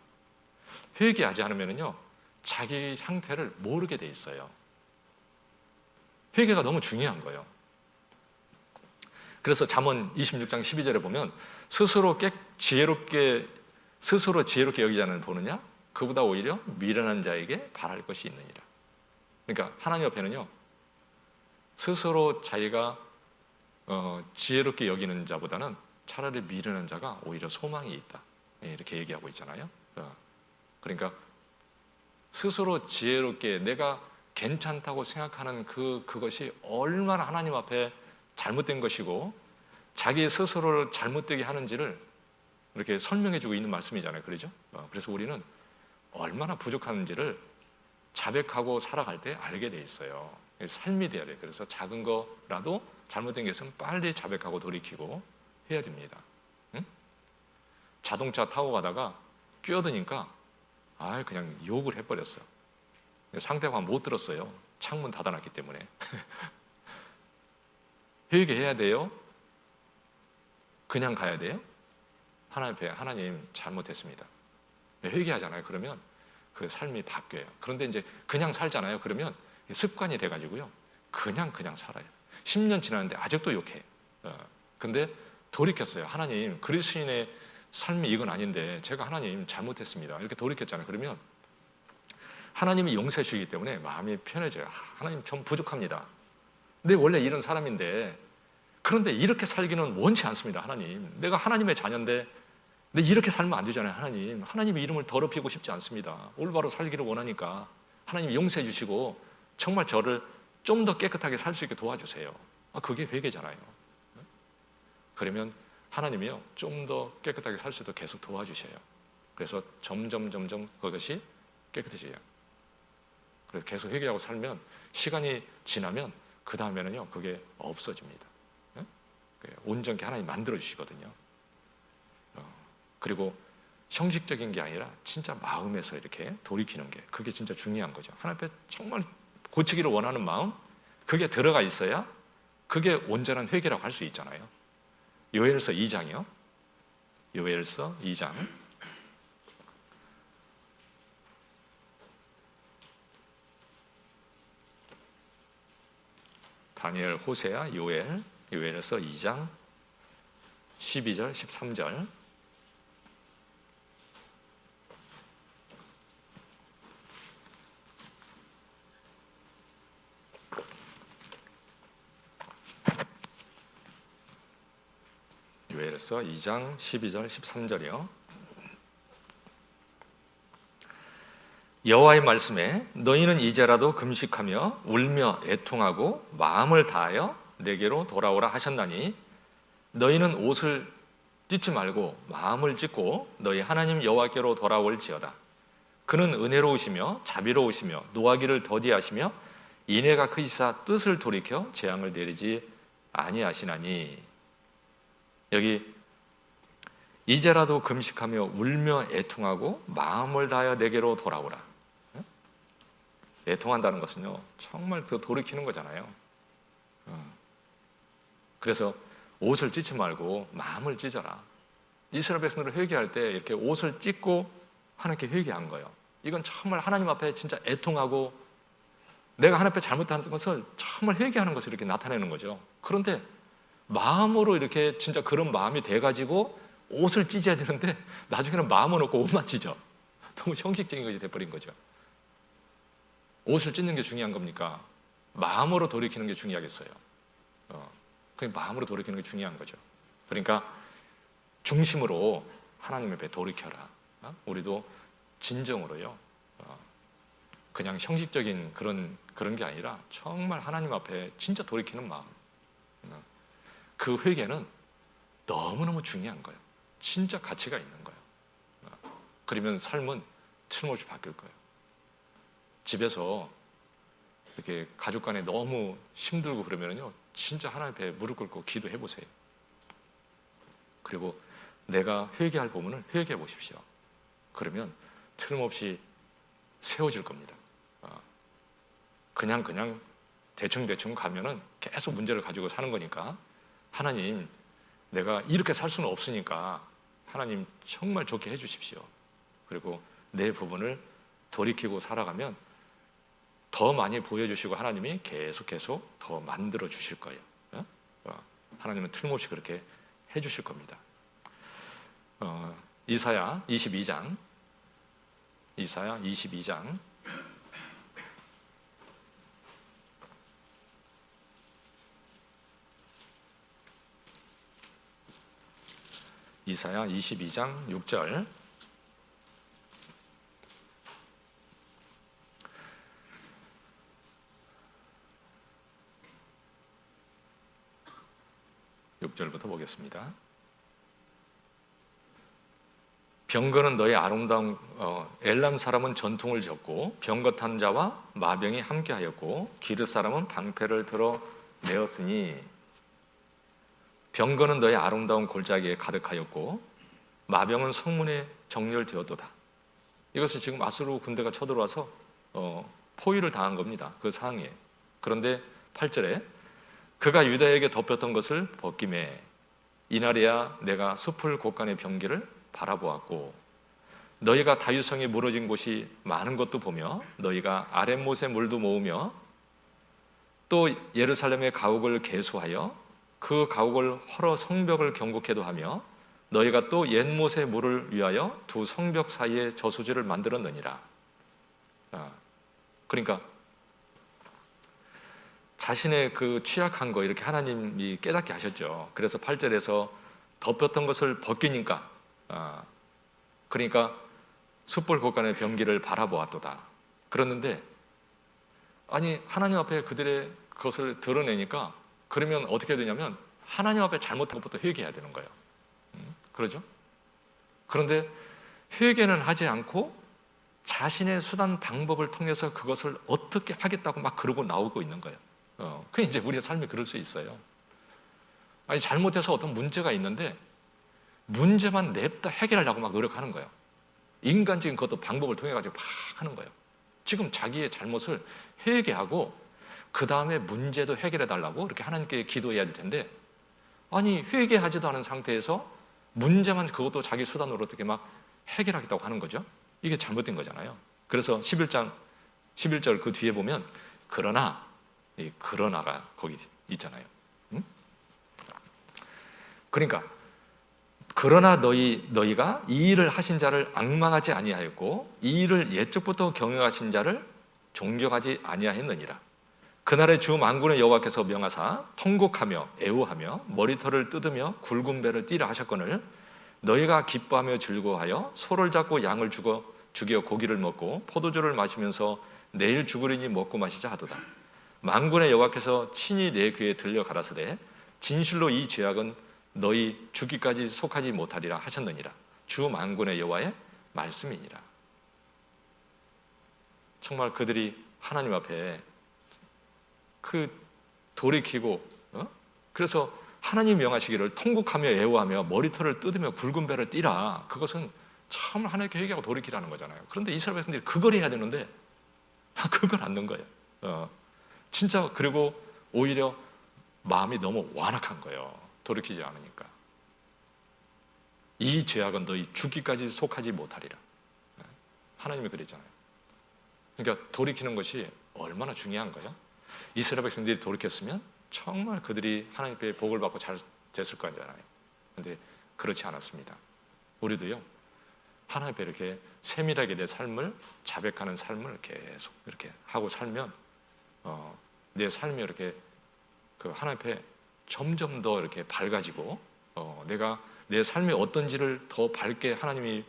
회개하지 않으면요, 자기 상태를 모르게 돼 있어요. 회개가 너무 중요한 거예요. 그래서 잠언 26장 12절에 보면 스스로 지혜롭게 여기지 않는 보느냐? 그보다 오히려 미련한 자에게 바랄 것이 있느니라. 그러니까 하나님 옆에는요, 스스로 자기가 지혜롭게 여기는 자보다는 차라리 미련한 자가 오히려 소망이 있다, 이렇게 얘기하고 있잖아요. 그러니까 스스로 지혜롭게 내가 괜찮다고 생각하는 그것이 얼마나 하나님 앞에 잘못된 것이고 자기 스스로를 잘못되게 하는지를 이렇게 설명해주고 있는 말씀이잖아요, 그렇죠? 그래서 우리는 얼마나 부족한지를 자백하고 살아갈 때 알게 돼 있어요. 삶이 돼야 돼요. 그래서 작은 거라도 잘못된 게 있으면 빨리 자백하고 돌이키고 해야 됩니다. 응? 자동차 타고 가다가 끼어드니까 그냥 욕을 해버렸어. 상대방 못 들었어요. 창문 닫아놨기 때문에. 회개해야 돼요? 그냥 가야 돼요? 하나님 앞에, 하나님 잘못했습니다, 회개하잖아요. 그러면 그 삶이 바뀌어요. 그런데 이제 그냥 살잖아요. 그러면 습관이 돼가지고요, 그냥 살아요. 10년 지났는데 아직도 욕해. 근데 돌이켰어요. 하나님, 그리스도인의 삶이 이건 아닌데 제가 하나님 잘못했습니다, 이렇게 돌이켰잖아요. 그러면 하나님이 용서해 주시기 때문에 마음이 편해져요. 하나님, 전 부족합니다. 근데 원래 이런 사람인데, 그런데 이렇게 살기는 원치 않습니다. 하나님, 내가 하나님의 자녀인데 근데 이렇게 살면 안 되잖아요. 하나님의 이름을 더럽히고 싶지 않습니다. 올바로 살기를 원하니까 하나님 용서해 주시고 정말 저를 좀 더 깨끗하게 살 수 있게 도와주세요. 그게 회개잖아요. 그러면 하나님이요, 좀 더 깨끗하게 살 수 있도록 계속 도와주셔요. 그래서 점점 그것이 깨끗해져요. 그래서 계속 회개하고 살면 시간이 지나면 그 다음에는요, 그게 없어집니다. 온전히 하나님 만들어 주시거든요. 그리고 형식적인 게 아니라 진짜 마음에서 이렇게 돌이키는 게, 그게 진짜 중요한 거죠. 하나님 앞에 정말 고치기를 원하는 마음, 그게 들어가 있어야 그게 온전한 회개라고 할 수 있잖아요. 요엘서 2장이요. 요엘서 2장. 다니엘, 호세아, 요엘서 2장 12절, 13절. 요엘서 2장 12절, 13절이요. 여호와의 말씀에 너희는 이제라도 금식하며 울며 애통하고 마음을 다하여 내게로 돌아오라 하셨나니 너희는 옷을 찢지 말고 마음을 찢고 너희 하나님 여호와께로 돌아올지어다. 그는 은혜로우시며 자비로우시며 노하기를 더디하시며 인애가 크시사 뜻을 돌이켜 재앙을 내리지 아니하시나니. 여기 이제라도 금식하며 울며 애통하고 마음을 다하여 내게로 돌아오라. 애통한다는 것은요, 정말 그 돌이키는 거잖아요. 그래서 옷을 찢지 말고 마음을 찢어라. 이스라엘 백성들을 회개할 때 이렇게 옷을 찢고 하나님께 회개한 거예요. 이건 정말 하나님 앞에 진짜 애통하고 내가 하나님 앞에 잘못한 것을 정말 회개하는 것을 이렇게 나타내는 거죠. 그런데 마음으로 이렇게 진짜 그런 마음이 돼가지고 옷을 찢어야 되는데 나중에는 마음은 없고 옷만 찢어. 너무 형식적인 것이 돼버린 거죠. 옷을 찢는 게 중요한 겁니까? 마음으로 돌이키는 게 중요하겠어요. 그냥 마음으로 돌이키는 게 중요한 거죠. 그러니까 중심으로 하나님 앞에 돌이켜라. 우리도 진정으로요. 그냥 형식적인 그런 게 아니라 정말 하나님 앞에 진짜 돌이키는 마음. 그 회개는 너무너무 중요한 거예요. 진짜 가치가 있는 거예요. 그러면 삶은 틀림없이 바뀔 거예요. 집에서 이렇게 가족 간에 너무 힘들고 그러면요, 진짜 하나님 앞에 무릎 꿇고 기도해 보세요. 그리고 내가 회개할 부분을 회개해 보십시오. 그러면 틀림없이 세워질 겁니다. 그냥 대충 가면은 계속 문제를 가지고 사는 거니까, 하나님, 내가 이렇게 살 수는 없으니까 하나님 정말 좋게 해주십시오. 그리고 내 부분을 돌이키고 살아가면 더 많이 보여주시고 하나님이 계속 더 만들어 주실 거예요. 하나님은 틀림없이 그렇게 해주실 겁니다. 이사야 22장 6절. 부터 보겠습니다. 병거는 너의 아름다운 엘람 사람은 전통을 지었고 병거 탄 자와 마병이 함께하였고 기르 사람은 방패를 들어 내었으니 병거는 너의 아름다운 골짜기에 가득하였고 마병은 성문에 정렬되었도다. 이것은 지금 아수르 군대가 쳐들어와서 포위를 당한 겁니다. 그 상황에. 그런데 8절에 그가 유다에게 덮였던 것을 벗김에 이날이야 내가 숲을 곳간의 병기를 바라보았고 너희가 다윗성이 무너진 곳이 많은 것도 보며 너희가 아랫못의 물도 모으며 또 예루살렘의 가옥을 개수하여 그 가옥을 헐어 성벽을 견고케도 하며 너희가 또 옛못의 물을 위하여 두 성벽 사이에 저수지를 만들었느니라. 그러니까 자신의 그 취약한 거 이렇게 하나님이 깨닫게 하셨죠. 그래서 8절에서 덮였던 것을 벗기니까 그러니까 숯불 곳간의 병기를 바라보았도다. 그랬는데 아니 하나님 앞에 그들의 그것을 드러내니까 그러면 어떻게 되냐면 하나님 앞에 잘못한 것부터 회개해야 되는 거예요. 그러죠? 그런데 회개는 하지 않고 자신의 수단 방법을 통해서 그것을 어떻게 하겠다고 막 그러고 나오고 있는 거예요. 그게 이제 우리의 삶이 그럴 수 있어요. 아니 잘못해서 어떤 문제가 있는데 문제만 냅다 해결하려고 막 노력하는 거예요. 인간적인 것도 방법을 통해 가지고 막 하는 거예요. 지금 자기의 잘못을 회개하고 그 다음에 문제도 해결해 달라고 이렇게 하나님께 기도해야 될 텐데 아니 회개하지도 않은 상태에서 문제만 그것도 자기 수단으로 어떻게 막 해결하겠다고 하는 거죠. 이게 잘못된 거잖아요. 그래서 11절 그 뒤에 보면 그러나 이 그러나가 거기 있잖아요. 그러니까 그러나 너희가 이 일을 하신 자를 앙망하지 아니하였고 이 일을 옛적부터 경영하신 자를 존경하지 아니하였느니라. 그날에 주 만군의 여호와께서 명하사 통곡하며 애우하며 머리털을 뜯으며 굵은 배를 띠라 하셨거늘 너희가 기뻐하며 즐거워하여 소를 잡고 양을 죽여 고기를 먹고 포도주를 마시면서 내일 죽으리니 먹고 마시자 하도다. 만군의 여호와께서 친히 내 귀에 들려 가라사대 진실로 이 죄악은 너희 죽기까지 속하지 못하리라 하셨느니라. 주 만군의 여호와의 말씀이니라. 정말 그들이 하나님 앞에 돌이키고 그래서 하나님 명하시기를 통곡하며 애워하며 머리털을 뜯으며 굵은 배를 띠라. 그것은 정말 하나님께 회개하고 돌이키라는 거잖아요. 그런데 이스라엘 백성들이 그걸 해야 되는데 그걸 안 넣은 거예요. 진짜. 그리고 오히려 마음이 너무 완악한 거예요. 돌이키지 않으니까. 이 죄악은 너희 죽기까지 속하지 못하리라. 하나님이 그랬잖아요. 그러니까 돌이키는 것이 얼마나 중요한 거예요. 이스라엘 백성들이 돌이켰으면 정말 그들이 하나님께 복을 받고 잘 됐을 거잖아요. 그런데 그렇지 않았습니다. 우리도요 하나님 앞에 이렇게 세밀하게 내 삶을 자백하는 삶을 계속 이렇게 하고 살면 내 삶이 이렇게 그 하나님 앞에 점점 더 이렇게 밝아지고 내가 내 삶이 어떤지를 더 밝게 하나님이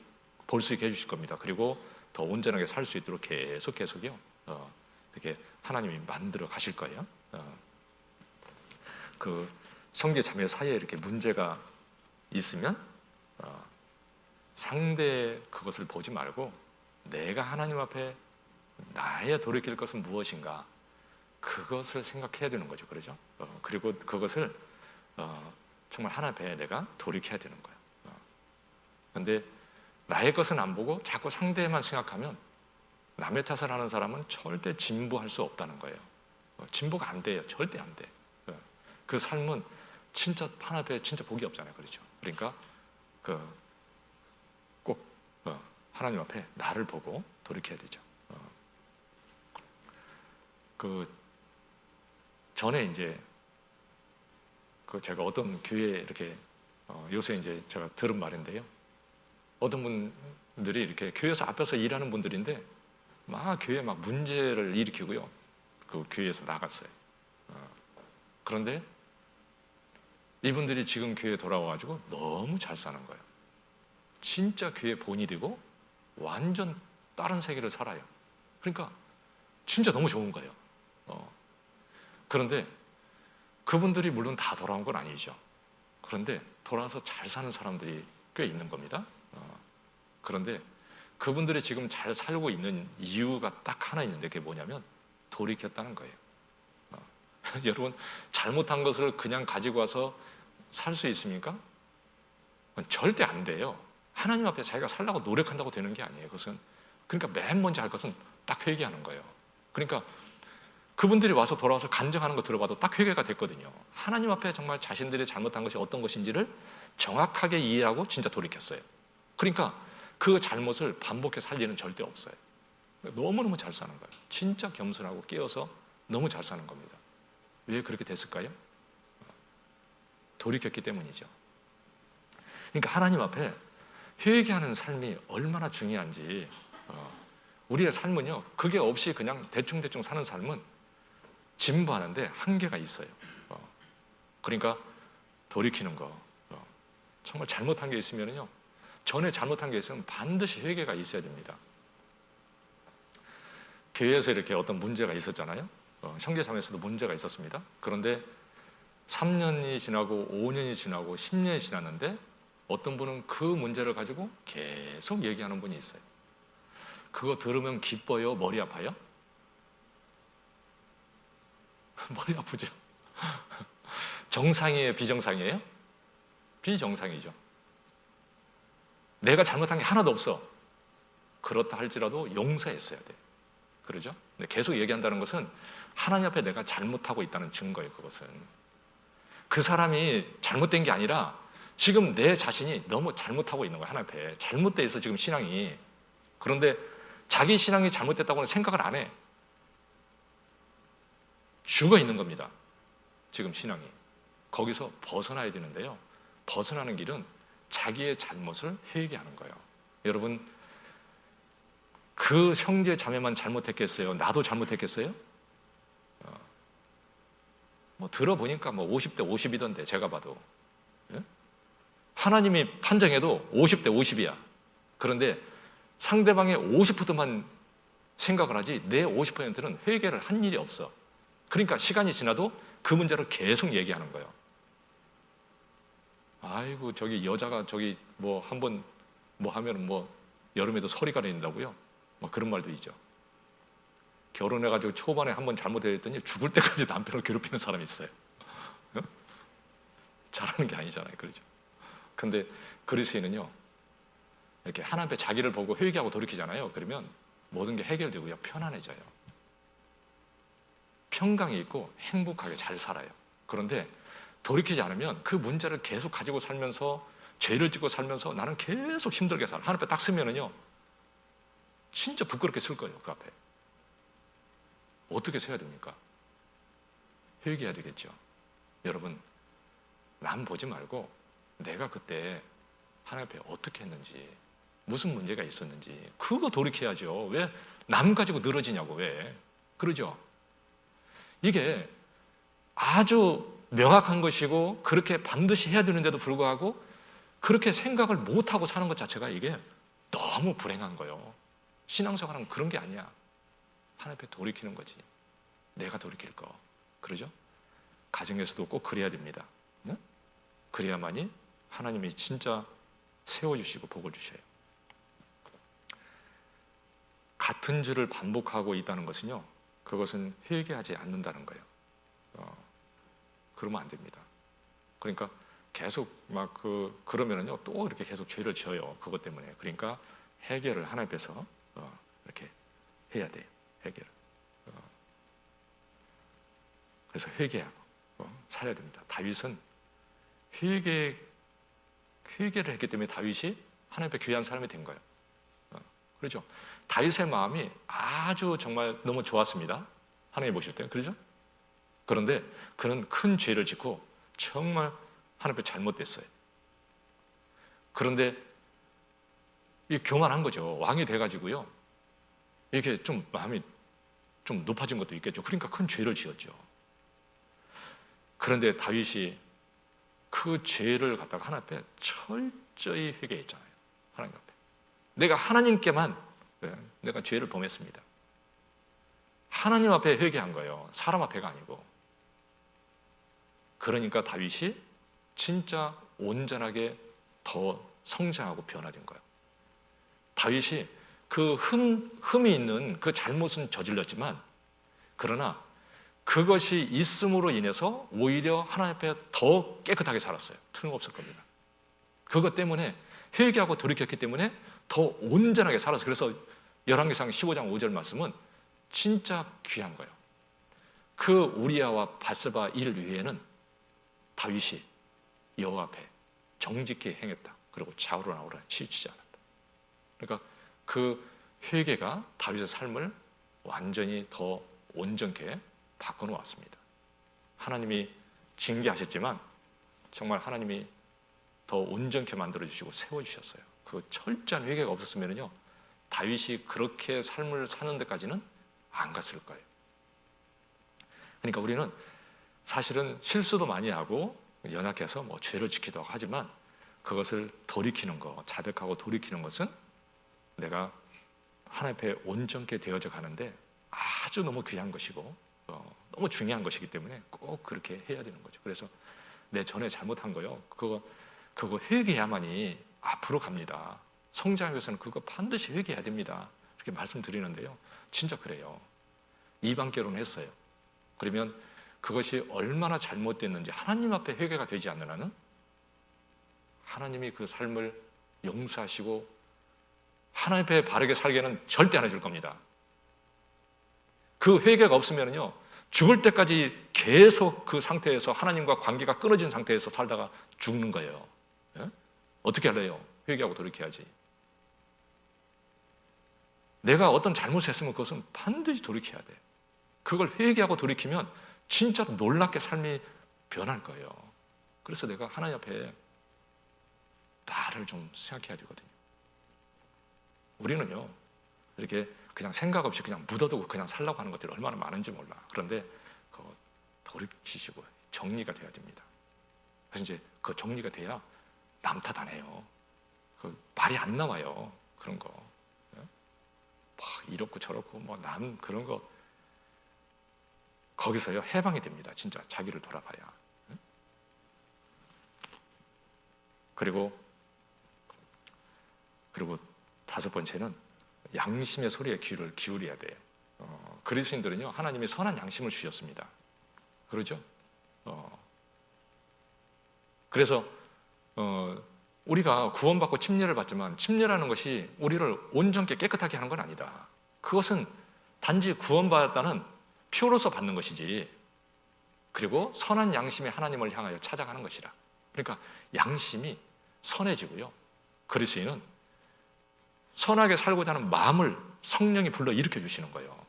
볼 수 있게 해주실 겁니다. 그리고 더 온전하게 살 수 있도록 계속요. 이렇게 하나님이 만들어 가실 거예요. 그 형제 자매 사이에 이렇게 문제가 있으면 상대 그것을 보지 말고 내가 하나님 앞에 나의 돌이킬 것은 무엇인가 그것을 생각해야 되는 거죠. 그러죠? 그리고 그것을 정말 하나님 앞에 내가 돌이켜야 되는 거예요. 그런데 나의 것은 안 보고 자꾸 상대만 생각하면 남의 탓을 하는 사람은 절대 진보할 수 없다는 거예요. 진보가 안 돼요. 절대 안 돼. 그 삶은 진짜 하나님 앞에 진짜 복이 없잖아요. 그렇죠? 그러니까 꼭 하나님 앞에 나를 보고 돌이켜야 되죠. 그 전에 이제 제가 어떤 교회에 이렇게 요새 이제 제가 들은 말인데요. 어떤 분들이 이렇게 교회에서 앞에서 일하는 분들인데 막 교회에 막 문제를 일으키고요. 그 교회에서 나갔어요. 그런데 이분들이 지금 교회에 돌아와가지고 너무 잘 사는 거예요. 진짜 교회 본이 되고 완전 다른 세계를 살아요. 그러니까 진짜 너무 좋은 거예요. 그런데 그분들이 물론 다 돌아온 건 아니죠. 그런데 돌아와서 잘 사는 사람들이 꽤 있는 겁니다. 그런데 그분들이 지금 잘 살고 있는 이유가 딱 하나 있는데 그게 뭐냐면 돌이켰다는 거예요. 여러분 잘못한 것을 그냥 가지고 와서 살 수 있습니까? 절대 안 돼요. 하나님 앞에 자기가 살려고 노력한다고 되는 게 아니에요. 그것은 그러니까 맨 먼저 할 것은 딱 회개하는 거예요. 그러니까 그분들이 와서 돌아와서 간증하는 거 들어봐도 딱 회개가 됐거든요. 하나님 앞에 정말 자신들이 잘못한 것이 어떤 것인지를 정확하게 이해하고 진짜 돌이켰어요. 그러니까 그 잘못을 반복해 살 일은 절대 없어요. 너무너무 잘 사는 거예요. 진짜 겸손하고 깨어서 너무 잘 사는 겁니다. 왜 그렇게 됐을까요? 돌이켰기 때문이죠. 그러니까 하나님 앞에 회개하는 삶이 얼마나 중요한지 우리의 삶은요. 그게 없이 그냥 대충대충 사는 삶은 진보하는데 한계가 있어요. 그러니까 돌이키는 거 정말 잘못한 게 있으면요. 전에 잘못한 게 있으면 반드시 회개가 있어야 됩니다. 교회에서 이렇게 어떤 문제가 있었잖아요. 형제자매에서도 문제가 있었습니다. 그런데 3년이 지나고 5년이 지나고 10년이 지났는데 어떤 분은 그 문제를 가지고 계속 얘기하는 분이 있어요. 그거 들으면 기뻐요? 머리 아파요? 머리 아프죠? 정상이에요? 비정상이에요? 비정상이죠. 내가 잘못한 게 하나도 없어. 그렇다 할지라도 용서했어야 돼. 그러죠? 근데 계속 얘기한다는 것은 하나님 앞에 내가 잘못하고 있다는 증거예요. 그것은 그 사람이 잘못된 게 아니라 지금 내 자신이 너무 잘못하고 있는 거예요. 하나님 앞에 잘못돼 있어 지금 신앙이. 그런데 자기 신앙이 잘못됐다고는 생각을 안 해. 죽어 있는 겁니다. 지금 신앙이. 거기서 벗어나야 되는데요. 벗어나는 길은 자기의 잘못을 회개하는 거예요. 여러분 그 형제 자매만 잘못했겠어요? 나도 잘못했겠어요? 뭐 들어보니까 뭐 50대 50이던데 제가 봐도 예? 하나님이 판정해도 50대 50이야. 그런데 상대방의 50%만 생각을 하지 내 50%는 회개를 한 일이 없어. 그러니까 시간이 지나도 그 문제를 계속 얘기하는 거예요. 아이고 저기 여자가 저기 뭐 한번 뭐 하면 뭐 여름에도 서리가 내린다고요? 뭐 그런 말도 있죠. 결혼해가지고 초반에 한번 잘못했더니 죽을 때까지 남편을 괴롭히는 사람이 있어요. 어? 잘하는 게 아니잖아요, 그렇죠? 근데 그리스인은요 이렇게 하나님 앞에 자기를 보고 회개하고 돌이키잖아요. 그러면 모든 게 해결되고요 편안해져요. 평강이 있고 행복하게 잘 살아요. 그런데 돌이키지 않으면 그 문제를 계속 가지고 살면서 죄를 짓고 살면서 나는 계속 힘들게 살아. 하나님 앞에 딱 서면은요 진짜 부끄럽게 쓸 거예요. 그 앞에 어떻게 서야 됩니까? 회개해야 되겠죠. 여러분 남 보지 말고 내가 그때 하나님 앞에 어떻게 했는지 무슨 문제가 있었는지 그거 돌이켜야죠. 왜 남 가지고 늘어지냐고. 왜 그러죠? 이게 아주 명확한 것이고 그렇게 반드시 해야 되는데도 불구하고 그렇게 생각을 못하고 사는 것 자체가 이게 너무 불행한 거예요. 신앙생활은 그런 게 아니야. 하나님 앞에 돌이키는 거지. 내가 돌이킬 거. 그러죠? 가정에서도 꼭 그래야 됩니다. 네? 그래야만이 하나님이 진짜 세워주시고 복을 주셔요. 같은 죄를 반복하고 있다는 것은요, 그것은 회개하지 않는다는 거예요. 그러면 안 됩니다. 그러니까 계속 막 그러면은요 또 이렇게 계속 죄를 지어요. 그것 때문에. 그러니까 해결을 하나님 앞에서 이렇게 해야 돼요. 해결을. 그래서 회개하고 살아야 됩니다. 다윗은 회개를 했기 때문에 다윗이 하나님 앞에 귀한 사람이 된 거예요. 그렇죠? 다윗의 마음이 아주 정말 너무 좋았습니다. 하나님 보실 때. 그렇죠? 그런데 그는 큰 죄를 짓고 정말 하나님 앞에 잘못됐어요. 그런데 이 교만한 거죠. 왕이 돼가지고요. 이게 좀 마음이 좀 높아진 것도 있겠죠. 그러니까 큰 죄를 지었죠. 그런데 다윗이 그 죄를 갖다가 하나님 앞에 철저히 회개했잖아요. 하나님 앞에. 내가 하나님께만 내가 죄를 범했습니다. 하나님 앞에 회개한 거예요. 사람 앞에가 아니고. 그러니까 다윗이 진짜 온전하게 더 성장하고 변화된 거예요. 다윗이 그 흠이 있는 그 잘못은 저질렀지만 그러나 그것이 있음으로 인해서 오히려 하나님 앞에 더 깨끗하게 살았어요. 틀림없을 겁니다. 그것 때문에 회개하고 돌이켰기 때문에 더 온전하게 살았어요. 그래서 열왕기상 15장 5절 말씀은 진짜 귀한 거예요. 그 우리아와 밧세바 일 위에는 다윗이 여호와 앞에 정직히 행했다. 그리고 좌우로 나오라 치우치지 않았다. 그러니까 그 회개가 다윗의 삶을 완전히 더 온전케 바꿔놓았습니다. 하나님이 징계하셨지만 정말 하나님이 더 온전케 만들어주시고 세워주셨어요. 그 철저한 회개가 없었으면요 다윗이 그렇게 삶을 사는 데까지는 안 갔을 거예요. 그러니까 우리는 사실은 실수도 많이 하고 연약해서 뭐 죄를 지키기도 하지만 그것을 돌이키는 거, 자백하고 돌이키는 것은 내가 하나님 앞에 온전케 되어져 가는데 아주 너무 귀한 것이고 너무 중요한 것이기 때문에 꼭 그렇게 해야 되는 거죠. 그래서 내 전에 잘못한 거요. 그거 회개해야만이 앞으로 갑니다. 성장하기 위해서는 그거 반드시 회개해야 됩니다. 이렇게 말씀드리는데요. 진짜 그래요. 이방 결혼했어요. 그러면 그것이 얼마나 잘못됐는지 하나님 앞에 회개가 되지 않는 한은 하나님이 그 삶을 용서하시고 하나님 앞에 바르게 살게는 절대 안 해줄 겁니다. 그 회개가 없으면요 죽을 때까지 계속 그 상태에서 하나님과 관계가 끊어진 상태에서 살다가 죽는 거예요. 예? 어떻게 할래요? 회개하고 돌이켜야지. 내가 어떤 잘못을 했으면 그것은 반드시 돌이켜야 돼. 그걸 회개하고 돌이키면 진짜 놀랍게 삶이 변할 거예요. 그래서 내가 하나님 앞에 나를 좀 생각해야 되거든요. 우리는요 이렇게 그냥 생각 없이 그냥 묻어두고 그냥 살라고 하는 것들이 얼마나 많은지 몰라. 그런데 그거 돌이키시고 정리가 돼야 됩니다. 그래서 이제 그 정리가 돼야 남 탓 안 해요. 그 말이 안 나와요. 그런 거. 뭐 이렇고 저렇고 뭐 남 그런 거 거기서요 해방이 됩니다. 진짜 자기를 돌아봐야. 그리고 다섯 번째는 양심의 소리에 귀를 기울여야 돼요. 그리스도인들은요 하나님이 선한 양심을 주셨습니다. 그러죠? 그래서 우리가 구원받고 침례를 받지만 침례라는 것이 우리를 온전케 깨끗하게 하는 건 아니다. 그것은 단지 구원받았다는 표로서 받는 것이지. 그리고 선한 양심이 하나님을 향하여 찾아가는 것이라. 그러니까 양심이 선해지고요. 그리스도인은 선하게 살고자 하는 마음을 성령이 불러 일으켜 주시는 거예요.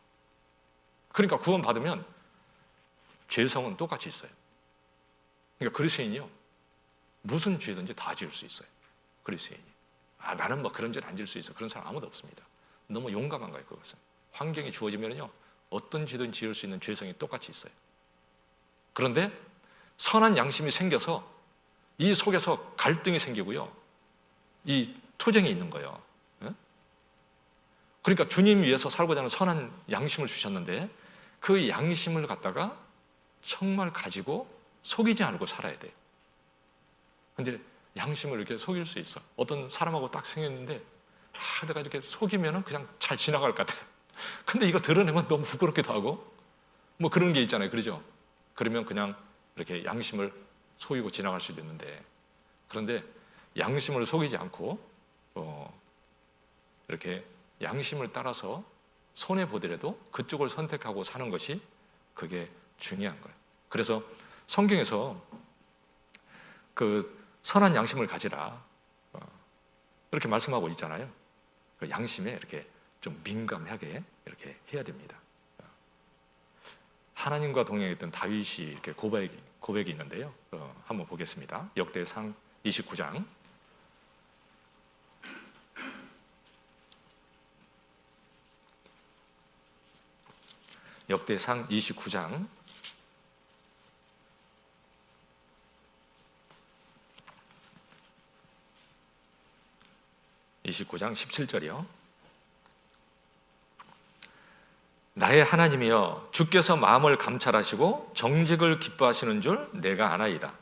그러니까 구원받으면 죄성은 똑같이 있어요. 그러니까 그리스도인이요 무슨 죄든지 다 지을 수 있어요. 그리스도인이. 나는 뭐 그런 죄를 안 질 수 있어. 그런 사람 아무도 없습니다. 너무 용감한 거예요. 그것은 환경이 주어지면요 어떤 죄든 지을 수 있는 죄성이 똑같이 있어요. 그런데 선한 양심이 생겨서 이 속에서 갈등이 생기고요, 이 투쟁이 있는 거예요. 그러니까 주님 위해서 살고자 하는 선한 양심을 주셨는데 그 양심을 갖다가 정말 가지고 속이지 않고 살아야 돼요. 근데 양심을 이렇게 속일 수 있어. 어떤 사람하고 딱 생겼는데 내가 이렇게 속이면 그냥 잘 지나갈 것 같아. 근데 이거 드러내면 너무 부끄럽기도 하고 뭐 그런 게 있잖아요. 그러죠? 그러면 그냥 이렇게 양심을 속이고 지나갈 수도 있는데, 그런데 양심을 속이지 않고 이렇게 양심을 따라서 손해보더라도 그쪽을 선택하고 사는 것이 그게 중요한 거예요. 그래서 성경에서 그 선한 양심을 가지라 이렇게 말씀하고 있잖아요. 그 양심에 이렇게 좀 민감하게 이렇게 해야 됩니다. 하나님과 동행했던 다윗이 이렇게 고백이 있는데요. 한번 보겠습니다. 역대상 29장. 역대상 29장 17절이요. 나의 하나님이여, 주께서 마음을 감찰하시고 정직을 기뻐하시는 줄 내가 아나이다.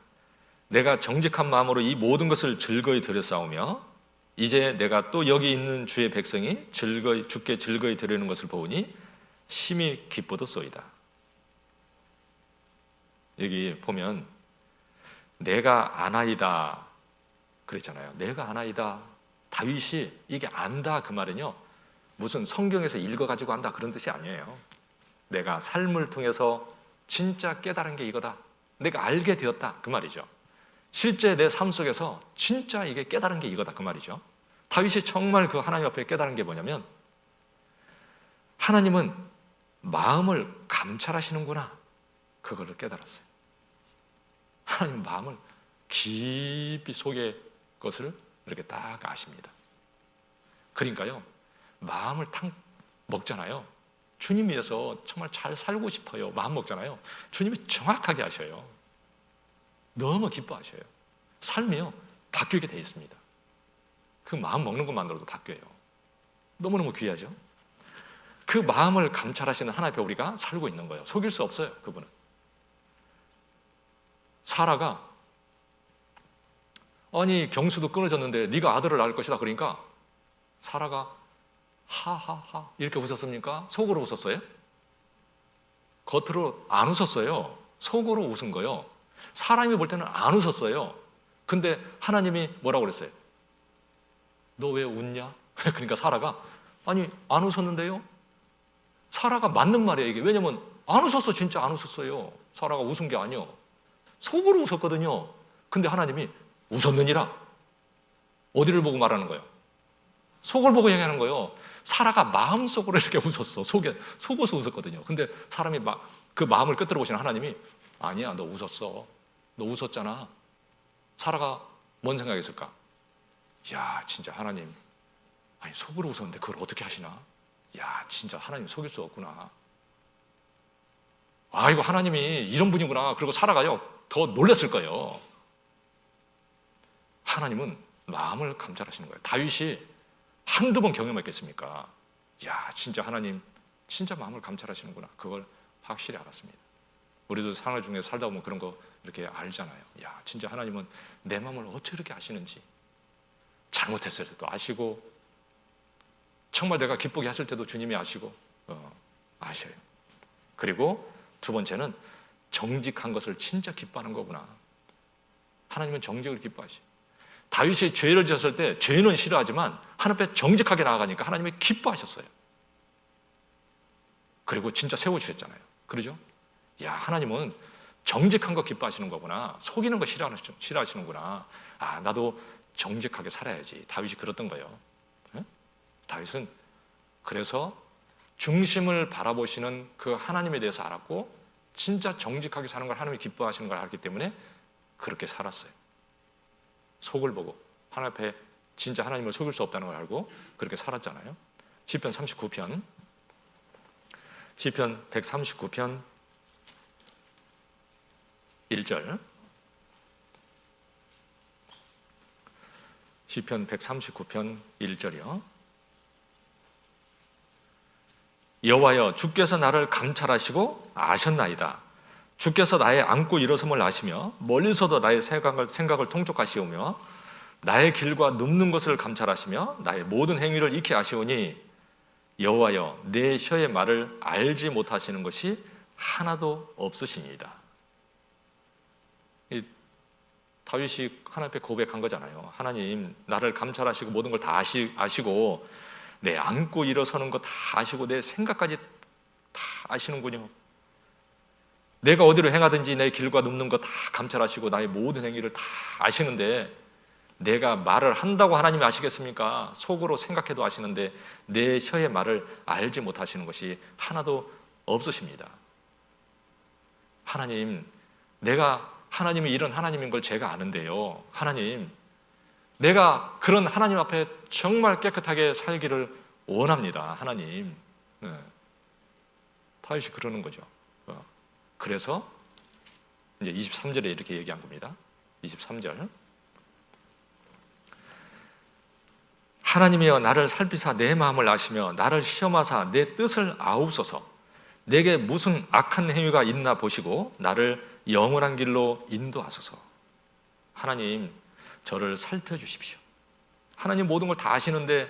내가 정직한 마음으로 이 모든 것을 즐거이 들여싸우며 이제 내가 또 여기 있는 주의 백성이 주께 즐거이 드리는 것을 보니 심히 기쁘도소이다. 여기 보면 내가 아나이다 그랬잖아요. 내가 아나이다. 다윗이 이게 안다 그 말은요, 무슨 성경에서 읽어가지고 안다 그런 뜻이 아니에요. 내가 삶을 통해서 진짜 깨달은 게 이거다. 내가 알게 되었다 그 말이죠. 실제 내 삶 속에서 진짜 이게 깨달은 게 이거다 그 말이죠. 다윗이 정말 그 하나님 앞에 깨달은 게 뭐냐면 하나님은 마음을 감찰하시는구나, 그거를 깨달았어요. 하나님 마음을 깊이 속의 것을 이렇게 딱 아십니다. 그러니까요, 마음을 탁 먹잖아요. 주님 위해서 정말 잘 살고 싶어요. 마음 먹잖아요. 주님이 정확하게 하셔요. 너무 기뻐하셔요. 삶이요 바뀌게 돼 있습니다. 그 마음 먹는 것만으로도 바뀌어요. 너무너무 귀하죠. 그 마음을 감찰하시는 하나님 앞에 우리가 살고 있는 거예요. 속일 수 없어요. 그분은. 사라가 아니 경수도 끊어졌는데 네가 아들을 낳을 것이다 그러니까 사라가 하하하 이렇게 웃었습니까? 속으로 웃었어요? 겉으로 안 웃었어요. 속으로 웃은 거예요. 사람이 볼 때는 안 웃었어요. 근데 하나님이 뭐라고 그랬어요? 너 왜 웃냐? 그러니까 사라가 아니 안 웃었는데요? 사라가 맞는 말이에요 이게. 왜냐면 안 웃었어. 진짜 안 웃었어요. 사라가 웃은 게 아니요, 속으로 웃었거든요. 근데 하나님이 웃었느니라. 어디를 보고 말하는 거예요? 속을 보고 얘기하는 거예요. 사라가 마음속으로 이렇게 웃었어. 속어서 웃었거든요. 근데 사람이 그 마음을 꿰뚫어 보시는 하나님이 아니야, 너 웃었어. 너 웃었잖아. 사라가 뭔 생각했을까? 야, 진짜 하나님, 아니 속으로 웃었는데 그걸 어떻게 하시나? 야, 진짜 하나님 속일 수 없구나. 아이고, 하나님이 이런 분이구나. 그리고 사라가요 더 놀랐을 거예요. 하나님은 마음을 감찰하시는 거예요. 다윗이 한두 번 경험했겠습니까? 야, 진짜 하나님 진짜 마음을 감찰하시는구나. 그걸 확실히 알았습니다. 우리도 생활 중에 살다 보면 그런 거 이렇게 알잖아요. 야, 진짜 하나님은 내 마음을 어떻게 이렇게 아시는지. 잘못했을 때도 아시고 정말 내가 기쁘게 했을 때도 주님이 아시고 아셔요. 그리고 두 번째는 정직한 것을 진짜 기뻐하는 거구나. 하나님은 정직을 기뻐하셔요. 다윗이 죄를 지었을 때 죄는 싫어하지만 하나님 앞에 정직하게 나아가니까 하나님이 기뻐하셨어요. 그리고 진짜 세워주셨잖아요. 그러죠? 야, 하나님은 정직한 거 기뻐하시는 거구나. 속이는 거 싫어하시는구나. 아, 나도 정직하게 살아야지. 다윗이 그랬던 거예요. 다윗은 그래서 중심을 바라보시는 그 하나님에 대해서 알았고 진짜 정직하게 사는 걸 하나님이 기뻐하시는 걸 알기 때문에 그렇게 살았어요. 속을 보고 하나님 앞에 진짜 하나님을 속일 수 없다는 걸 알고 그렇게 살았잖아요. 시편 139편 1절, 시편 139편 1절이요. 여호와여, 주께서 나를 감찰하시고 아셨나이다. 주께서 나의 앉고 일어섬을 아시며 멀리서도 나의 생각을 통촉하시오며 나의 길과 눕는 것을 감찰하시며 나의 모든 행위를 익히 아시오니 여호와여, 내 혀의 말을 알지 못하시는 것이 하나도 없으시니이다. 다윗이 하나님 앞에 고백한 거잖아요. 하나님, 나를 감찰하시고 모든 걸 다 아시고 내 앉고 일어서는 거 다 아시고 내 생각까지 다 아시는군요. 내가 어디로 행하든지 내 길과 눕는 거 다 감찰하시고 나의 모든 행위를 다 아시는데 내가 말을 한다고 하나님이 아시겠습니까? 속으로 생각해도 아시는데 내 혀의 말을 알지 못하시는 것이 하나도 없으십니다. 하나님, 내가 하나님이 이런 하나님인 걸 제가 아는데요. 하나님, 내가 그런 하나님 앞에 정말 깨끗하게 살기를 원합니다. 하나님. 다윗이 그러는 거죠. 그래서 이제 23절에 이렇게 얘기한 겁니다. 23절. 하나님이여, 나를 살피사 내 마음을 아시며 나를 시험하사 내 뜻을 아옵소서. 내게 무슨 악한 행위가 있나 보시고 나를 영원한 길로 인도하소서. 하나님, 저를 살펴주십시오. 하나님 모든 걸 다 아시는데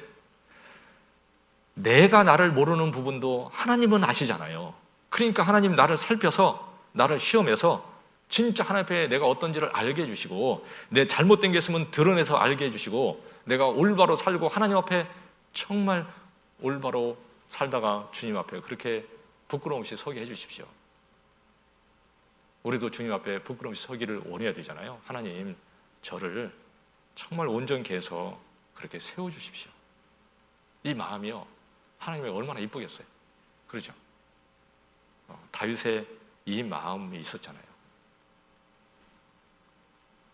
내가 나를 모르는 부분도 하나님은 아시잖아요. 그러니까 하나님 나를 살펴서 나를 시험해서 진짜 하나님 앞에 내가 어떤지를 알게 해주시고 내 잘못된 게 있으면 드러내서 알게 해주시고 내가 올바로 살고 하나님 앞에 정말 올바로 살다가 주님 앞에 그렇게 부끄러움 없이 서게 해주십시오. 우리도 주님 앞에 부끄러움 없이 서기를 원해야 되잖아요. 하나님, 저를 정말 온전케 해서 그렇게 세워주십시오. 이 마음이요, 하나님이 얼마나 이쁘겠어요. 그렇죠? 다윗의 이 마음이 있었잖아요.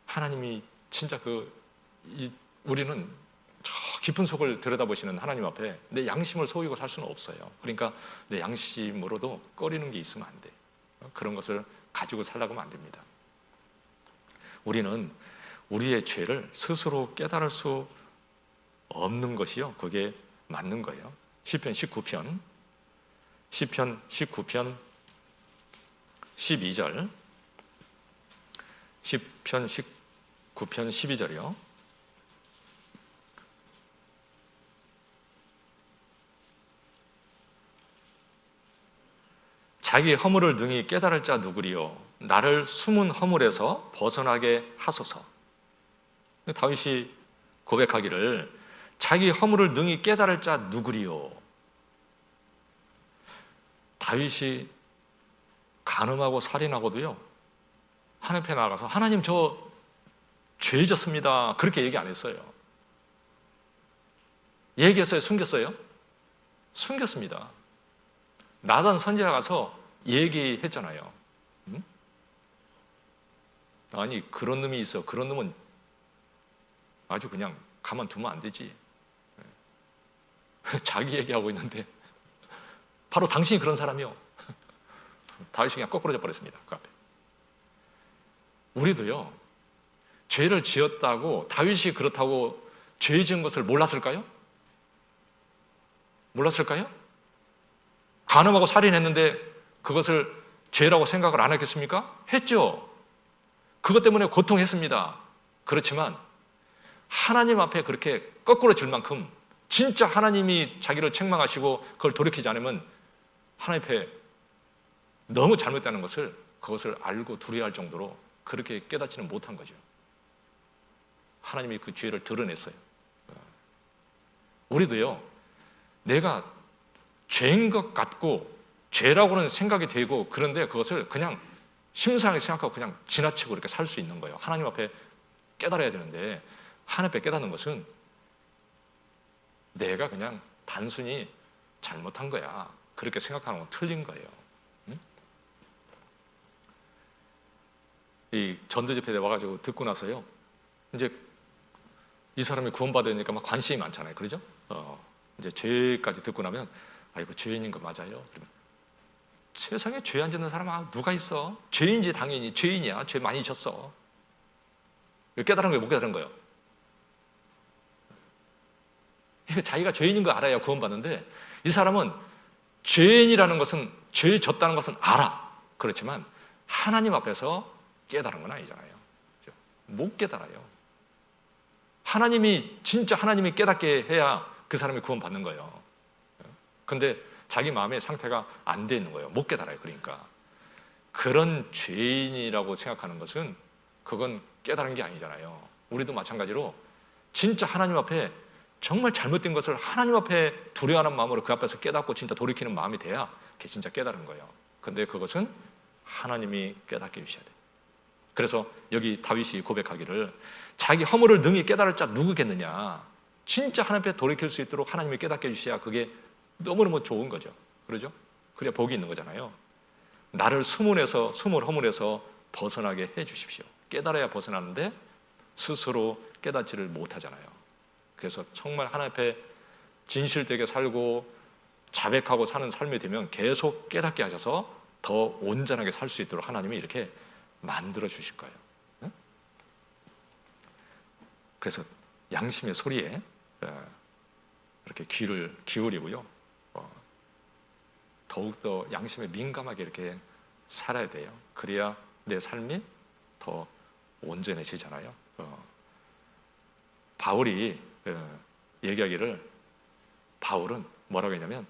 하나님이 진짜 우리는 저 깊은 속을 들여다보시는 하나님 앞에 내 양심을 속이고 살 수는 없어요. 그러니까 내 양심으로도 꺼리는 게 있으면 안 돼. 그런 것을 가지고 살라고 하면 안 됩니다. 우리는 우리의 죄를 스스로 깨달을 수 없는 것이요, 그게 맞는 거예요. 시편 19편 12절, 시편 19편 12절이요. 자기 허물을 능히 깨달을 자 누구리요? 나를 숨은 허물에서 벗어나게 하소서. 다윗이 고백하기를 자기 허물을 능히 깨달을 자 누구리요? 다윗이 간음하고 살인하고도요, 하나님 앞에 나가서 하나님 저 죄 졌습니다, 그렇게 얘기 안 했어요. 얘기했어요? 숨겼어요? 숨겼습니다. 나단 선지자가 가서 얘기했잖아요. 응? 아니, 그런 놈이 있어. 그런 놈은 아주 그냥 가만두면 안 되지. 자기 얘기하고 있는데 바로 당신이 그런 사람이요. 다윗이 그냥 거꾸로 져버렸습니다. 그 앞에. 우리도요, 죄를 지었다고 다윗이 그렇다고 죄 지은 것을 몰랐을까요? 몰랐을까요? 간음하고 살인했는데 그것을 죄라고 생각을 안 했겠습니까? 했죠. 그것 때문에 고통했습니다. 그렇지만 하나님 앞에 그렇게 거꾸로 질 만큼 진짜 하나님이 자기를 책망하시고 그걸 돌이키지 않으면 하나님 앞에 너무 잘못되는 것을 그것을 알고 두려워할 정도로 그렇게 깨닫지는 못한 거죠. 하나님이 그 죄를 드러냈어요. 우리도요, 내가 죄인 것 같고 죄라고는 생각이 되고 그런데 그것을 그냥 심상하게 생각하고 그냥 지나치고 이렇게 살 수 있는 거예요. 하나님 앞에 깨달아야 되는데 하나님 앞에 깨닫는 것은 내가 그냥 단순히 잘못한 거야, 그렇게 생각하는 건 틀린 거예요. 응? 이 전도집회에 와가지고 듣고 나서요, 이제 이 사람이 구원받으니까 막 관심이 많잖아요. 그러죠? 이제 죄까지 듣고 나면 이거 죄인인 거 맞아요? 그러면 세상에 죄 안 짓는 사람 누가 있어? 죄인지 당연히 죄인이야. 죄 많이 졌어. 깨달은 거예요? 못 깨달은 거예요? 자기가 죄인인 거 알아야 구원받는데 이 사람은 죄인이라는 것은 죄 졌다는 것은 알아. 그렇지만 하나님 앞에서 깨달은 건 아니잖아요. 못 깨달아요. 진짜 하나님이 깨닫게 해야 그 사람이 구원받는 거예요. 근데 자기 마음의 상태가 안 돼 있는 거예요. 못 깨달아요. 그러니까 그런 죄인이라고 생각하는 것은 그건 깨달은 게 아니잖아요. 우리도 마찬가지로 진짜 하나님 앞에 정말 잘못된 것을 하나님 앞에 두려워하는 마음으로 그 앞에서 깨닫고 진짜 돌이키는 마음이 돼야 그게 진짜 깨달은 거예요. 근데 그것은 하나님이 깨닫게 해주셔야 돼요. 그래서 여기 다윗이 고백하기를 자기 허물을 능히 깨달을 자 누구겠느냐. 진짜 하나님 앞에 돌이킬 수 있도록 하나님이 깨닫게 해주셔야 그게 너무너무 좋은 거죠. 그러죠? 그래야 복이 있는 거잖아요. 나를 스물 허물에서 벗어나게 해주십시오. 깨달아야 벗어나는데 스스로 깨닫지를 못하잖아요. 그래서 정말 하나님 앞에 진실되게 살고 자백하고 사는 삶이 되면 계속 깨닫게 하셔서 더 온전하게 살 수 있도록 하나님이 이렇게 만들어 주실 거예요. 그래서 양심의 소리에 이렇게 귀를 기울이고요. 더욱더 양심에 민감하게 이렇게 살아야 돼요. 그래야 내 삶이 더 온전해지잖아요. 바울이 얘기하기를 바울은 뭐라고 했냐면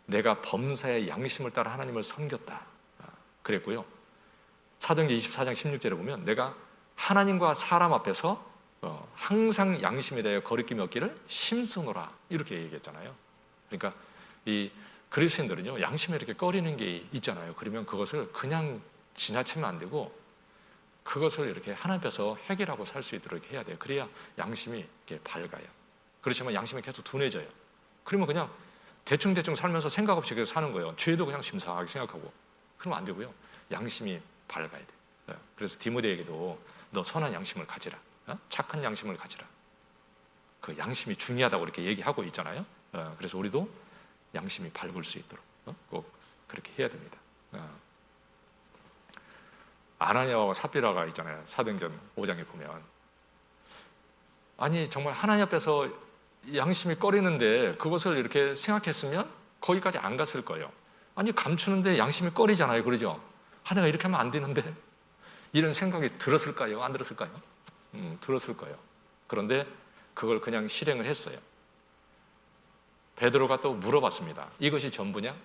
내가 범사의 양심을 따라 하나님을 섬겼다 그랬고요. 사도행전 24장 16절에 보면 내가 하나님과 사람 앞에서 항상 양심에 대하여 거리낌이 없기를 심쓰노라 이렇게 얘기했잖아요. 그러니까 이 그리스도인들은요 양심에 이렇게 꺼리는 게 있잖아요. 그러면 그것을 그냥 지나치면 안 되고 그것을 이렇게 하나님 앞에서 해결하고 살 수 있도록 해야 돼요. 그래야 양심이 이렇게 밝아요. 그렇지만 양심이 계속 둔해져요. 그러면 그냥 대충 살면서 생각 없이 계속 사는 거예요. 죄도 그냥 심사하게 생각하고 그러면 안 되고요. 양심이 밝아야 돼. 그래서 디모데에게도 너 선한 양심을 가지라. 착한 양심을 가지라. 그 양심이 중요하다고 이렇게 얘기하고 있잖아요. 그래서 우리도 양심이 밝을 수 있도록 꼭 그렇게 해야 됩니다. 아나니아와 삽비라가 있잖아요. 사도행전 5장에 보면 아니 정말 하나님 앞에서 양심이 꺼리는데 그것을 이렇게 생각했으면 거기까지 안 갔을 거예요. 아니 감추는데 양심이 꺼리잖아요. 그러죠? 내가 이렇게 하면 안 되는데 이런 생각이 들었을까요? 안 들었을까요? 들었을 거예요. 그런데 그걸 그냥 실행을 했어요. 베드로가 또 물어봤습니다. 이것이 전부냐?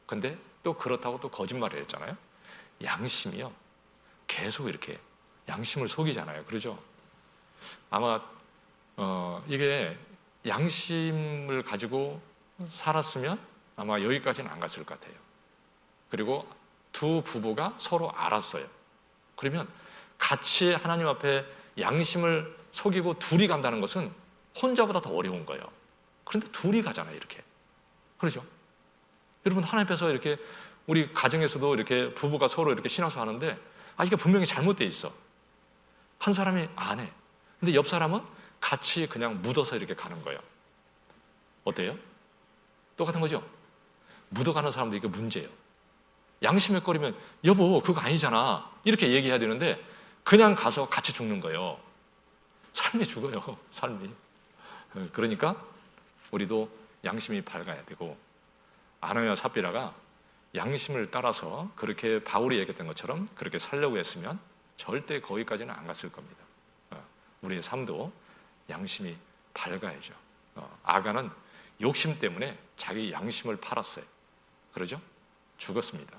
근데 또 그렇다고 또 거짓말을 했잖아요. 양심이요. 계속 이렇게 양심을 속이잖아요. 그러죠? 아마 이게 양심을 가지고 살았으면 아마 여기까지는 안 갔을 것 같아요. 그리고 두 부부가 서로 알았어요. 그러면 같이 하나님 앞에 양심을 속이고 둘이 간다는 것은 혼자보다 더 어려운 거예요. 그런데 둘이 가잖아요, 이렇게. 그렇죠? 여러분, 하나님 앞에서 이렇게 우리 가정에서도 이렇게 부부가 서로 이렇게 신앙생활 하는데 이게 분명히 잘못되어 있어. 한 사람이 안 해. 근데 옆 사람은 같이 그냥 묻어서 이렇게 가는 거예요. 어때요? 똑같은 거죠? 묻어가는 사람도 이게 문제예요. 양심에 꺼리면 여보 그거 아니잖아 이렇게 얘기해야 되는데 그냥 가서 같이 죽는 거예요. 삶이 죽어요. 삶이. 그러니까 우리도 양심이 밝아야 되고 아나니아와 삽비라가 양심을 따라서 그렇게 바울이 얘기했던 것처럼 그렇게 살려고 했으면 절대 거기까지는 안 갔을 겁니다. 우리의 삶도 양심이 밝아야죠. 아간은 욕심 때문에 자기 양심을 팔았어요. 그러죠? 죽었습니다.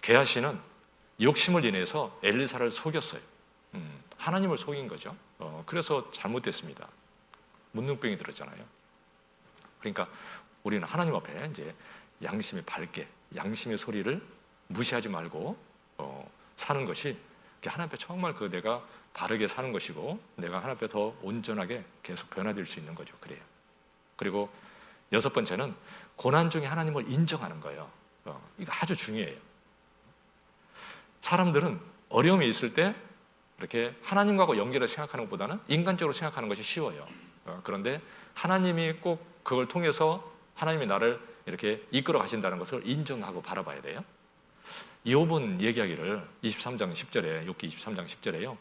게하시는 욕심을 인해서 엘리사를 속였어요. 하나님을 속인 거죠. 그래서 잘못됐습니다. 문둥병이 들었잖아요. 그러니까 우리는 하나님 앞에 이제 양심이 밝게 양심의 소리를 무시하지 말고 사는 것이 하나님 앞에 정말 내가 바르게 사는 것이고 내가 하나님 앞에 더 온전하게 계속 변화될 수 있는 거죠. 그래요. 그리고 여섯 번째는 고난 중에 하나님을 인정하는 거예요. 이거 아주 중요해요. 사람들은 어려움이 있을 때 이렇게 하나님과고 연결을 생각하는 것보다는 인간적으로 생각하는 것이 쉬워요. 그런데 하나님이 꼭 그걸 통해서 하나님이 나를 이렇게 이끌어 가신다는 것을 인정하고 바라봐야 돼요. 욥은 얘기하기를 23장 10절에 욥기 23장 10절에요.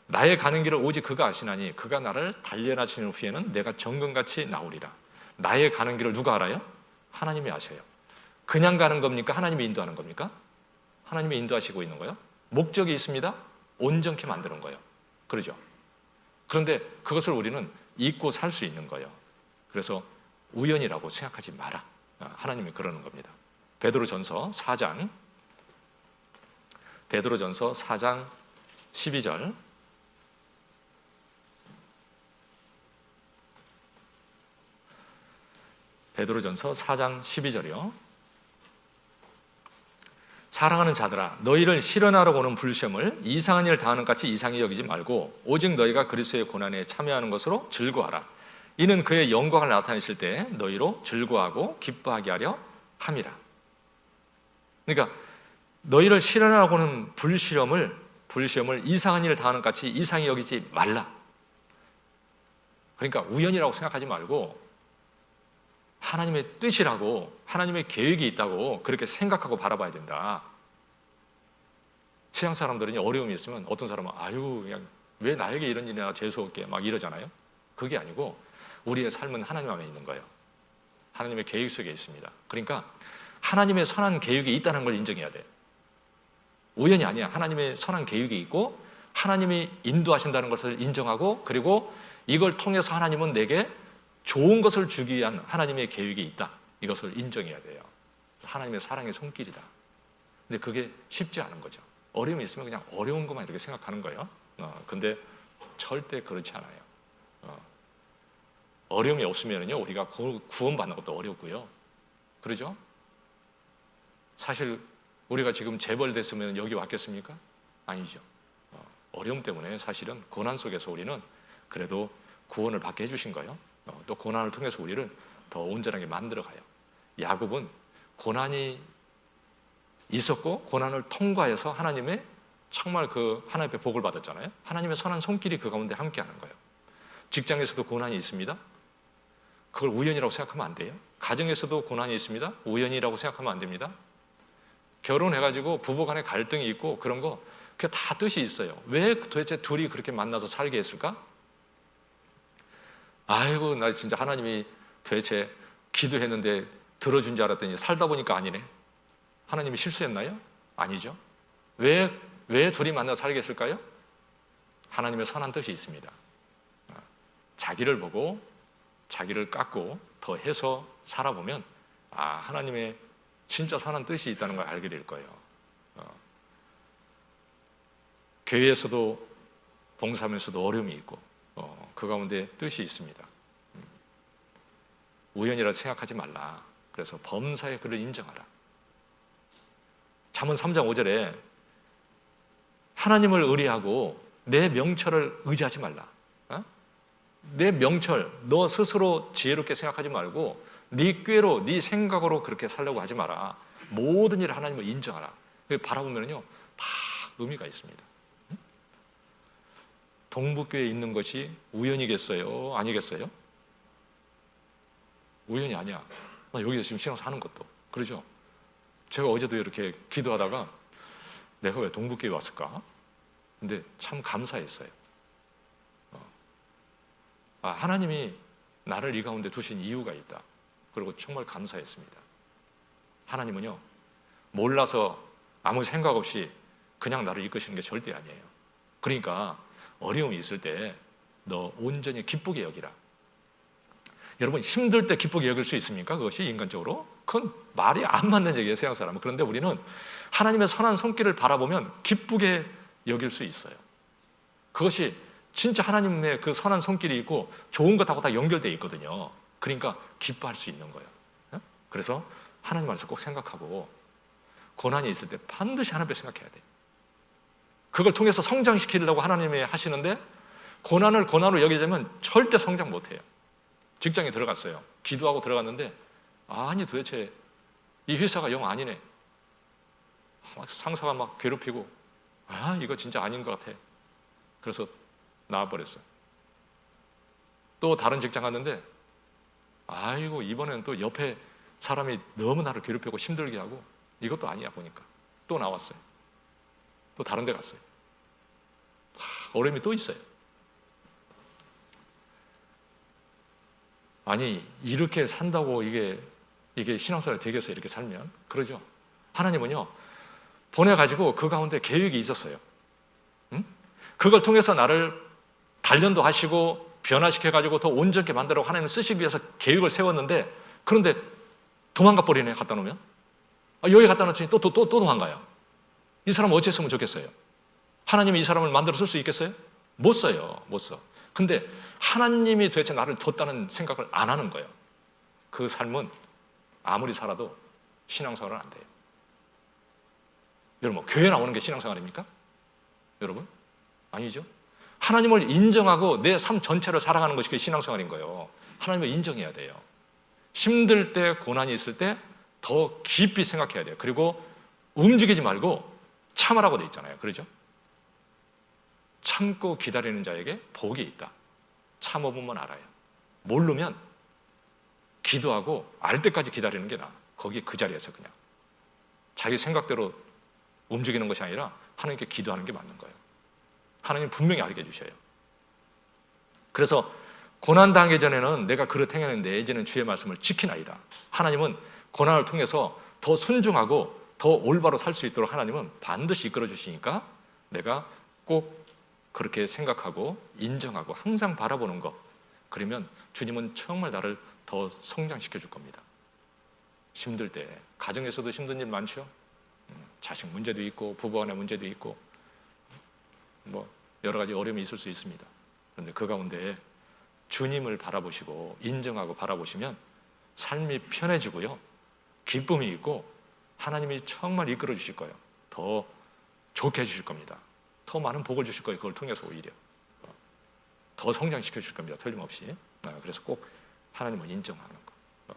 나의 가는 길을 오직 그가 아시나니 그가 나를 단련하시는 후에는 내가 정금같이 나오리라. 나의 가는 길을 누가 알아요? 하나님이 아셔요. 그냥 가는 겁니까? 하나님이 인도하는 겁니까? 하나님이 인도하시고 있는 거예요. 목적이 있습니다. 온전케 만드는 거예요. 그러죠? 그런데 그것을 우리는 잊고 살 수 있는 거예요. 그래서 우연이라고 생각하지 마라. 하나님이 그러는 겁니다. 베드로전서 4장 12절 베드로전서 4장 12절이요. 사랑하는 자들아, 너희를 실현하러 오는 불시험을 이상한 일을 당하는 것 같이 이상히 여기지 말고 오직 너희가 그리스도의 고난에 참여하는 것으로 즐거워하라. 이는 그의 영광을 나타내실 때 너희로 즐거워하고 기뻐하게 하려 함이라. 그러니까 너희를 실현하러 오는 불시험을 이상한 일을 당하는 것 같이 이상히 여기지 말라. 그러니까 우연이라고 생각하지 말고 하나님의 뜻이라고, 하나님의 계획이 있다고 그렇게 생각하고 바라봐야 된다. 세상 사람들은 어려움이 있으면 어떤 사람은 아유 그냥 왜 나에게 이런 일이나 재수없게 막 이러잖아요. 그게 아니고 우리의 삶은 하나님 안에 있는 거예요. 하나님의 계획 속에 있습니다. 그러니까 하나님의 선한 계획이 있다는 걸 인정해야 돼. 우연이 아니야. 하나님의 선한 계획이 있고 하나님이 인도하신다는 것을 인정하고, 그리고 이걸 통해서 하나님은 내게 좋은 것을 주기 위한 하나님의 계획이 있다. 이것을 인정해야 돼요. 하나님의 사랑의 손길이다. 근데 그게 쉽지 않은 거죠. 어려움이 있으면 그냥 어려운 것만 이렇게 생각하는 거예요. 근데 절대 그렇지 않아요. 어려움이 없으면요, 우리가 구원받는 것도 어렵고요. 그러죠? 사실 우리가 지금 재벌됐으면 여기 왔겠습니까? 아니죠. 어려움 때문에 사실은 고난 속에서 우리는 그래도 구원을 받게 해주신 거예요. 또 고난을 통해서 우리를 더 온전하게 만들어가요. 야곱은 고난이 있었고 고난을 통과해서 하나님의 정말 그 하나님의 복을 받았잖아요. 하나님의 선한 손길이 그 가운데 함께하는 거예요. 직장에서도 고난이 있습니다. 그걸 우연이라고 생각하면 안 돼요. 가정에서도 고난이 있습니다. 우연이라고 생각하면 안 됩니다. 결혼해가지고 부부간에 갈등이 있고 그런 거 그게 다 뜻이 있어요. 왜 도대체 둘이 그렇게 만나서 살게 했을까? 아이고 나 진짜 하나님이 도대체 기도했는데 들어준 줄 알았더니 살다 보니까 아니네. 하나님이 실수했나요? 아니죠. 왜 둘이 만나서 살게 했을까요? 하나님의 선한 뜻이 있습니다. 자기를 보고 자기를 깎고 더 해서 살아보면 하나님의 진짜 선한 뜻이 있다는 걸 알게 될 거예요. 교회에서도 봉사하면서도 어려움이 있고 그 가운데 뜻이 있습니다. 우연이라 생각하지 말라. 그래서 범사의 그를 인정하라. 잠언 3장 5절에 하나님을 의뢰하고 내 명철을 의지하지 말라. 내 명철, 너 스스로 지혜롭게 생각하지 말고 네 꾀로, 네 생각으로 그렇게 살려고 하지 마라. 모든 일을 하나님을 인정하라. 바라보면요 다 의미가 있습니다. 동북교에 있는 것이 우연이겠어요? 아니겠어요? 우연이 아니야. 나 여기서 지금 신앙 사는 것도. 그러죠? 제가 어제도 이렇게 기도하다가 내가 왜 동북교에 왔을까? 근데 참 감사했어요. 하나님이 나를 이 가운데 두신 이유가 있다. 그리고 정말 감사했습니다. 하나님은요, 몰라서 아무 생각 없이 그냥 나를 이끄시는 게 절대 아니에요. 그러니까 어려움이 있을 때 너 온전히 기쁘게 여기라. 여러분 힘들 때 기쁘게 여길 수 있습니까? 그것이 인간적으로? 그건 말이 안 맞는 얘기예요, 세상 사람은. 그런데 우리는 하나님의 선한 손길을 바라보면 기쁘게 여길 수 있어요. 그것이 진짜 하나님의 그 선한 손길이 있고 좋은 것하고 다 연결되어 있거든요. 그러니까 기뻐할 수 있는 거예요. 그래서 하나님 말씀 꼭 생각하고 고난이 있을 때 반드시 하나님 생각해야 돼. 그걸 통해서 성장시키려고 하나님이 하시는데 고난으로 여기자면 절대 성장 못해요. 직장에 들어갔어요. 기도하고 들어갔는데 아니 도대체 이 회사가 영 아니네. 상사가 막 괴롭히고 이거 진짜 아닌 것 같아. 그래서 나와버렸어요. 또 다른 직장 갔는데 아이고 이번엔 또 옆에 사람이 너무 나를 괴롭히고 힘들게 하고 이것도 아니야 보니까 또 나왔어요. 또 다른 데 갔어요. 어려움이 또 있어요. 아니 이렇게 산다고 이게 신앙생활이 되겠어요? 이렇게 살면? 그러죠. 하나님은요 보내가지고 그 가운데 계획이 있었어요. 응? 그걸 통해서 나를 단련도 하시고 변화시켜가지고 더 온전하게 만들라고 하나님을 쓰시기 위해서 계획을 세웠는데 그런데 도망가 버리네. 갖다 놓으면 여기 갖다 놨으니 또 도망가요. 이 사람은 어찌했으면 좋겠어요? 하나님이 이 사람을 만들어 쓸 수 있겠어요? 못 써요. 못 써. 근데 하나님이 도대체 나를 뒀다는 생각을 안 하는 거예요. 그 삶은 아무리 살아도 신앙생활은 안 돼요. 여러분, 교회 나오는 게 신앙생활입니까? 여러분? 아니죠. 하나님을 인정하고 내 삶 전체를 살아가는 것이 그게 신앙생활인 거예요. 하나님을 인정해야 돼요. 힘들 때, 고난이 있을 때 더 깊이 생각해야 돼요. 그리고 움직이지 말고 참으라고 돼 있잖아요. 그러죠? 참고 기다리는 자에게 복이 있다. 참아보면 알아요. 모르면 기도하고 알 때까지 기다리는 게 나아. 거기 그 자리에서 그냥 자기 생각대로 움직이는 것이 아니라 하나님께 기도하는 게 맞는 거예요. 하나님 분명히 알게 해주셔요. 그래서 고난당하기 전에는 내가 그릇 행했는데 이제는 주의 말씀을 지키나이다. 하나님은 고난을 통해서 더 순종하고 더 올바로 살 수 있도록 하나님은 반드시 이끌어 주시니까 내가 꼭 그렇게 생각하고 인정하고 항상 바라보는 것, 그러면 주님은 정말 나를 더 성장시켜 줄 겁니다. 힘들 때 가정에서도 힘든 일 많죠. 자식 문제도 있고 부부간의 문제도 있고 뭐 여러 가지 어려움이 있을 수 있습니다. 그런데 그 가운데 주님을 바라보시고 인정하고 바라보시면 삶이 편해지고요, 기쁨이 있고 하나님이 정말 이끌어 주실 거예요. 더 좋게 해주실 겁니다. 더 많은 복을 주실 거예요. 그걸 통해서 오히려 더 성장시켜 주실 겁니다. 틀림없이. 그래서 꼭 하나님을 인정하는 거,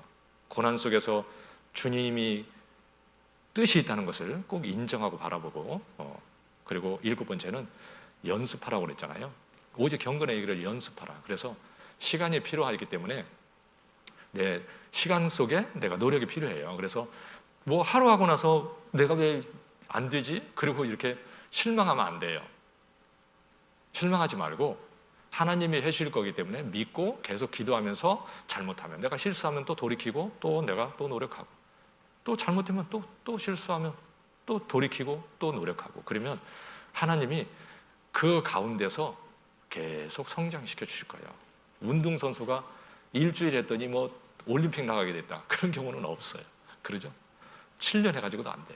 고난 속에서 주님이 뜻이 있다는 것을 꼭 인정하고 바라보고, 그리고 7번째는 연습하라고 그랬잖아요. 오직 경건의 얘기를 연습하라. 그래서 시간이 필요하기 때문에 내 시간 속에 내가 노력이 필요해요. 그래서 뭐 하루 하고 나서 내가 왜 안 되지? 그리고 이렇게 실망하면 안 돼요. 실망하지 말고 하나님이 해주실 거기 때문에 믿고 계속 기도하면서 잘못하면 내가 실수하면 또 돌이키고 또 내가 또 노력하고 또 잘못하면 또 실수하면 또 돌이키고 또 노력하고 그러면 하나님이 그 가운데서 계속 성장시켜 주실 거예요. 운동선수가 일주일 했더니 뭐 올림픽 나가게 됐다. 그런 경우는 없어요. 그러죠? 7년 해가지고도 안 돼.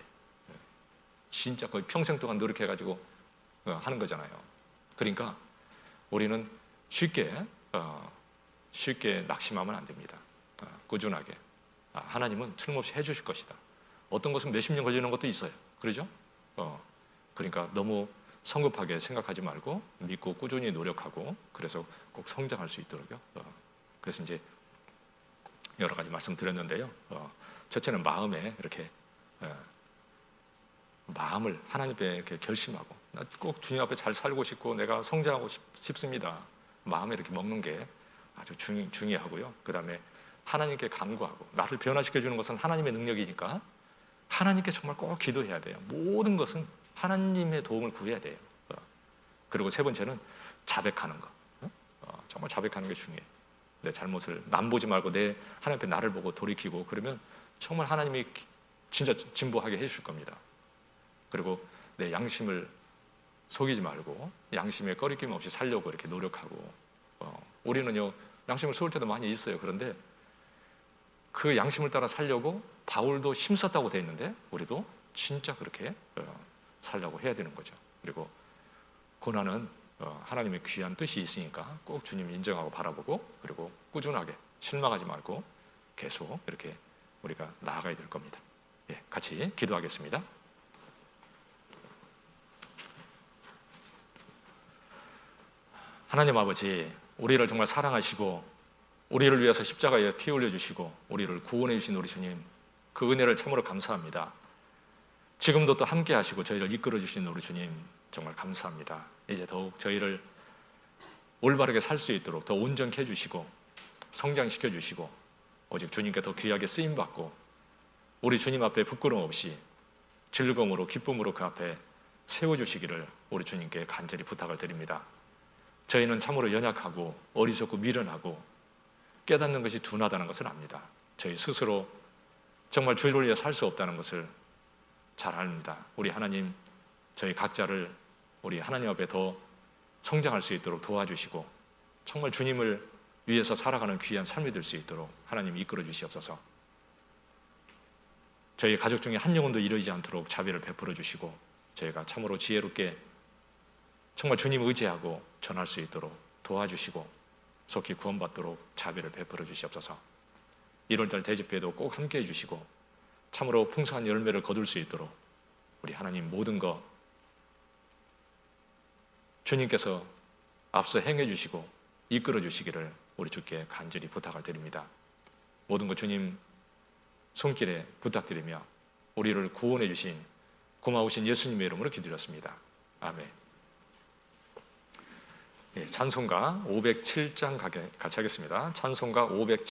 진짜 거의 평생 동안 노력해가지고 하는 거잖아요. 그러니까 우리는 쉽게 낙심하면 안 됩니다. 꾸준하게. 하나님은 틀림없이 해주실 것이다. 어떤 것은 몇십 년 걸리는 것도 있어요. 그러죠? 그러니까 너무 성급하게 생각하지 말고 믿고 꾸준히 노력하고 그래서 꼭 성장할 수 있도록요. 그래서 이제 여러 가지 말씀드렸는데요. 첫째는 마음에 이렇게 마음을 하나님께 이렇게 결심하고 나 꼭 주님 앞에 잘 살고 싶고 내가 성장하고 싶습니다. 마음에 이렇게 먹는 게 아주 중요하고요. 그 다음에 하나님께 간구하고 나를 변화시켜 주는 것은 하나님의 능력이니까 하나님께 정말 꼭 기도해야 돼요. 모든 것은 하나님의 도움을 구해야 돼요. 그리고 세 번째는 자백하는 것. 정말 자백하는 게 중요해요. 내 잘못을 남 보지 말고 내 하나님 앞에 나를 보고 돌이키고 그러면 정말 하나님이 진짜 진보하게 해주실 겁니다. 그리고 내 양심을 속이지 말고 양심에 꺼리낌 없이 살려고 이렇게 노력하고 우리는요 양심을 속을 때도 많이 있어요. 그런데 그 양심을 따라 살려고 바울도 힘썼다고 돼 있는데 우리도 진짜 그렇게 살려고 해야 되는 거죠. 그리고 고난은 하나님의 귀한 뜻이 있으니까 꼭 주님 인정하고 바라보고 그리고 꾸준하게 실망하지 말고 계속 이렇게 우리가 나아가야 될 겁니다. 같이 기도하겠습니다. 하나님 아버지, 우리를 정말 사랑하시고 우리를 위해서 십자가에 피 흘려주시고 우리를 구원해 주신 우리 주님, 그 은혜를 참으로 감사합니다. 지금도 또 함께 하시고 저희를 이끌어 주신 우리 주님, 정말 감사합니다. 이제 더욱 저희를 올바르게 살 수 있도록 더 온전케 해주시고 성장시켜 주시고 오직 주님께 더 귀하게 쓰임받고 우리 주님 앞에 부끄러움 없이 즐거움으로 기쁨으로 그 앞에 세워주시기를 우리 주님께 간절히 부탁을 드립니다. 저희는 참으로 연약하고 어리석고 미련하고 깨닫는 것이 둔하다는 것을 압니다. 저희 스스로 정말 주를 위해 살 수 없다는 것을 잘 압니다. 우리 하나님, 저희 각자를 우리 하나님 앞에 더 성장할 수 있도록 도와주시고 정말 주님을 위해서 살아가는 귀한 삶이 될 수 있도록 하나님 이끌어 주시옵소서. 저희 가족 중에 한 영혼도 이르지 않도록 자비를 베풀어 주시고 저희가 참으로 지혜롭게 정말 주님 의지하고 전할 수 있도록 도와주시고 속히 구원받도록 자비를 베풀어 주시옵소서. 1월달 대집회도 꼭 함께해 주시고 참으로 풍성한 열매를 거둘 수 있도록 우리 하나님 모든 것 주님께서 앞서 행해 주시고 이끌어 주시기를 우리 주께 간절히 부탁을 드립니다. 모든 것 주님 손길에 부탁드리며 우리를 구원해 주신 고마우신 예수님의 이름으로 기도드렸습니다. 아멘. 찬송가 507장 같이 하겠습니다. 찬송가 507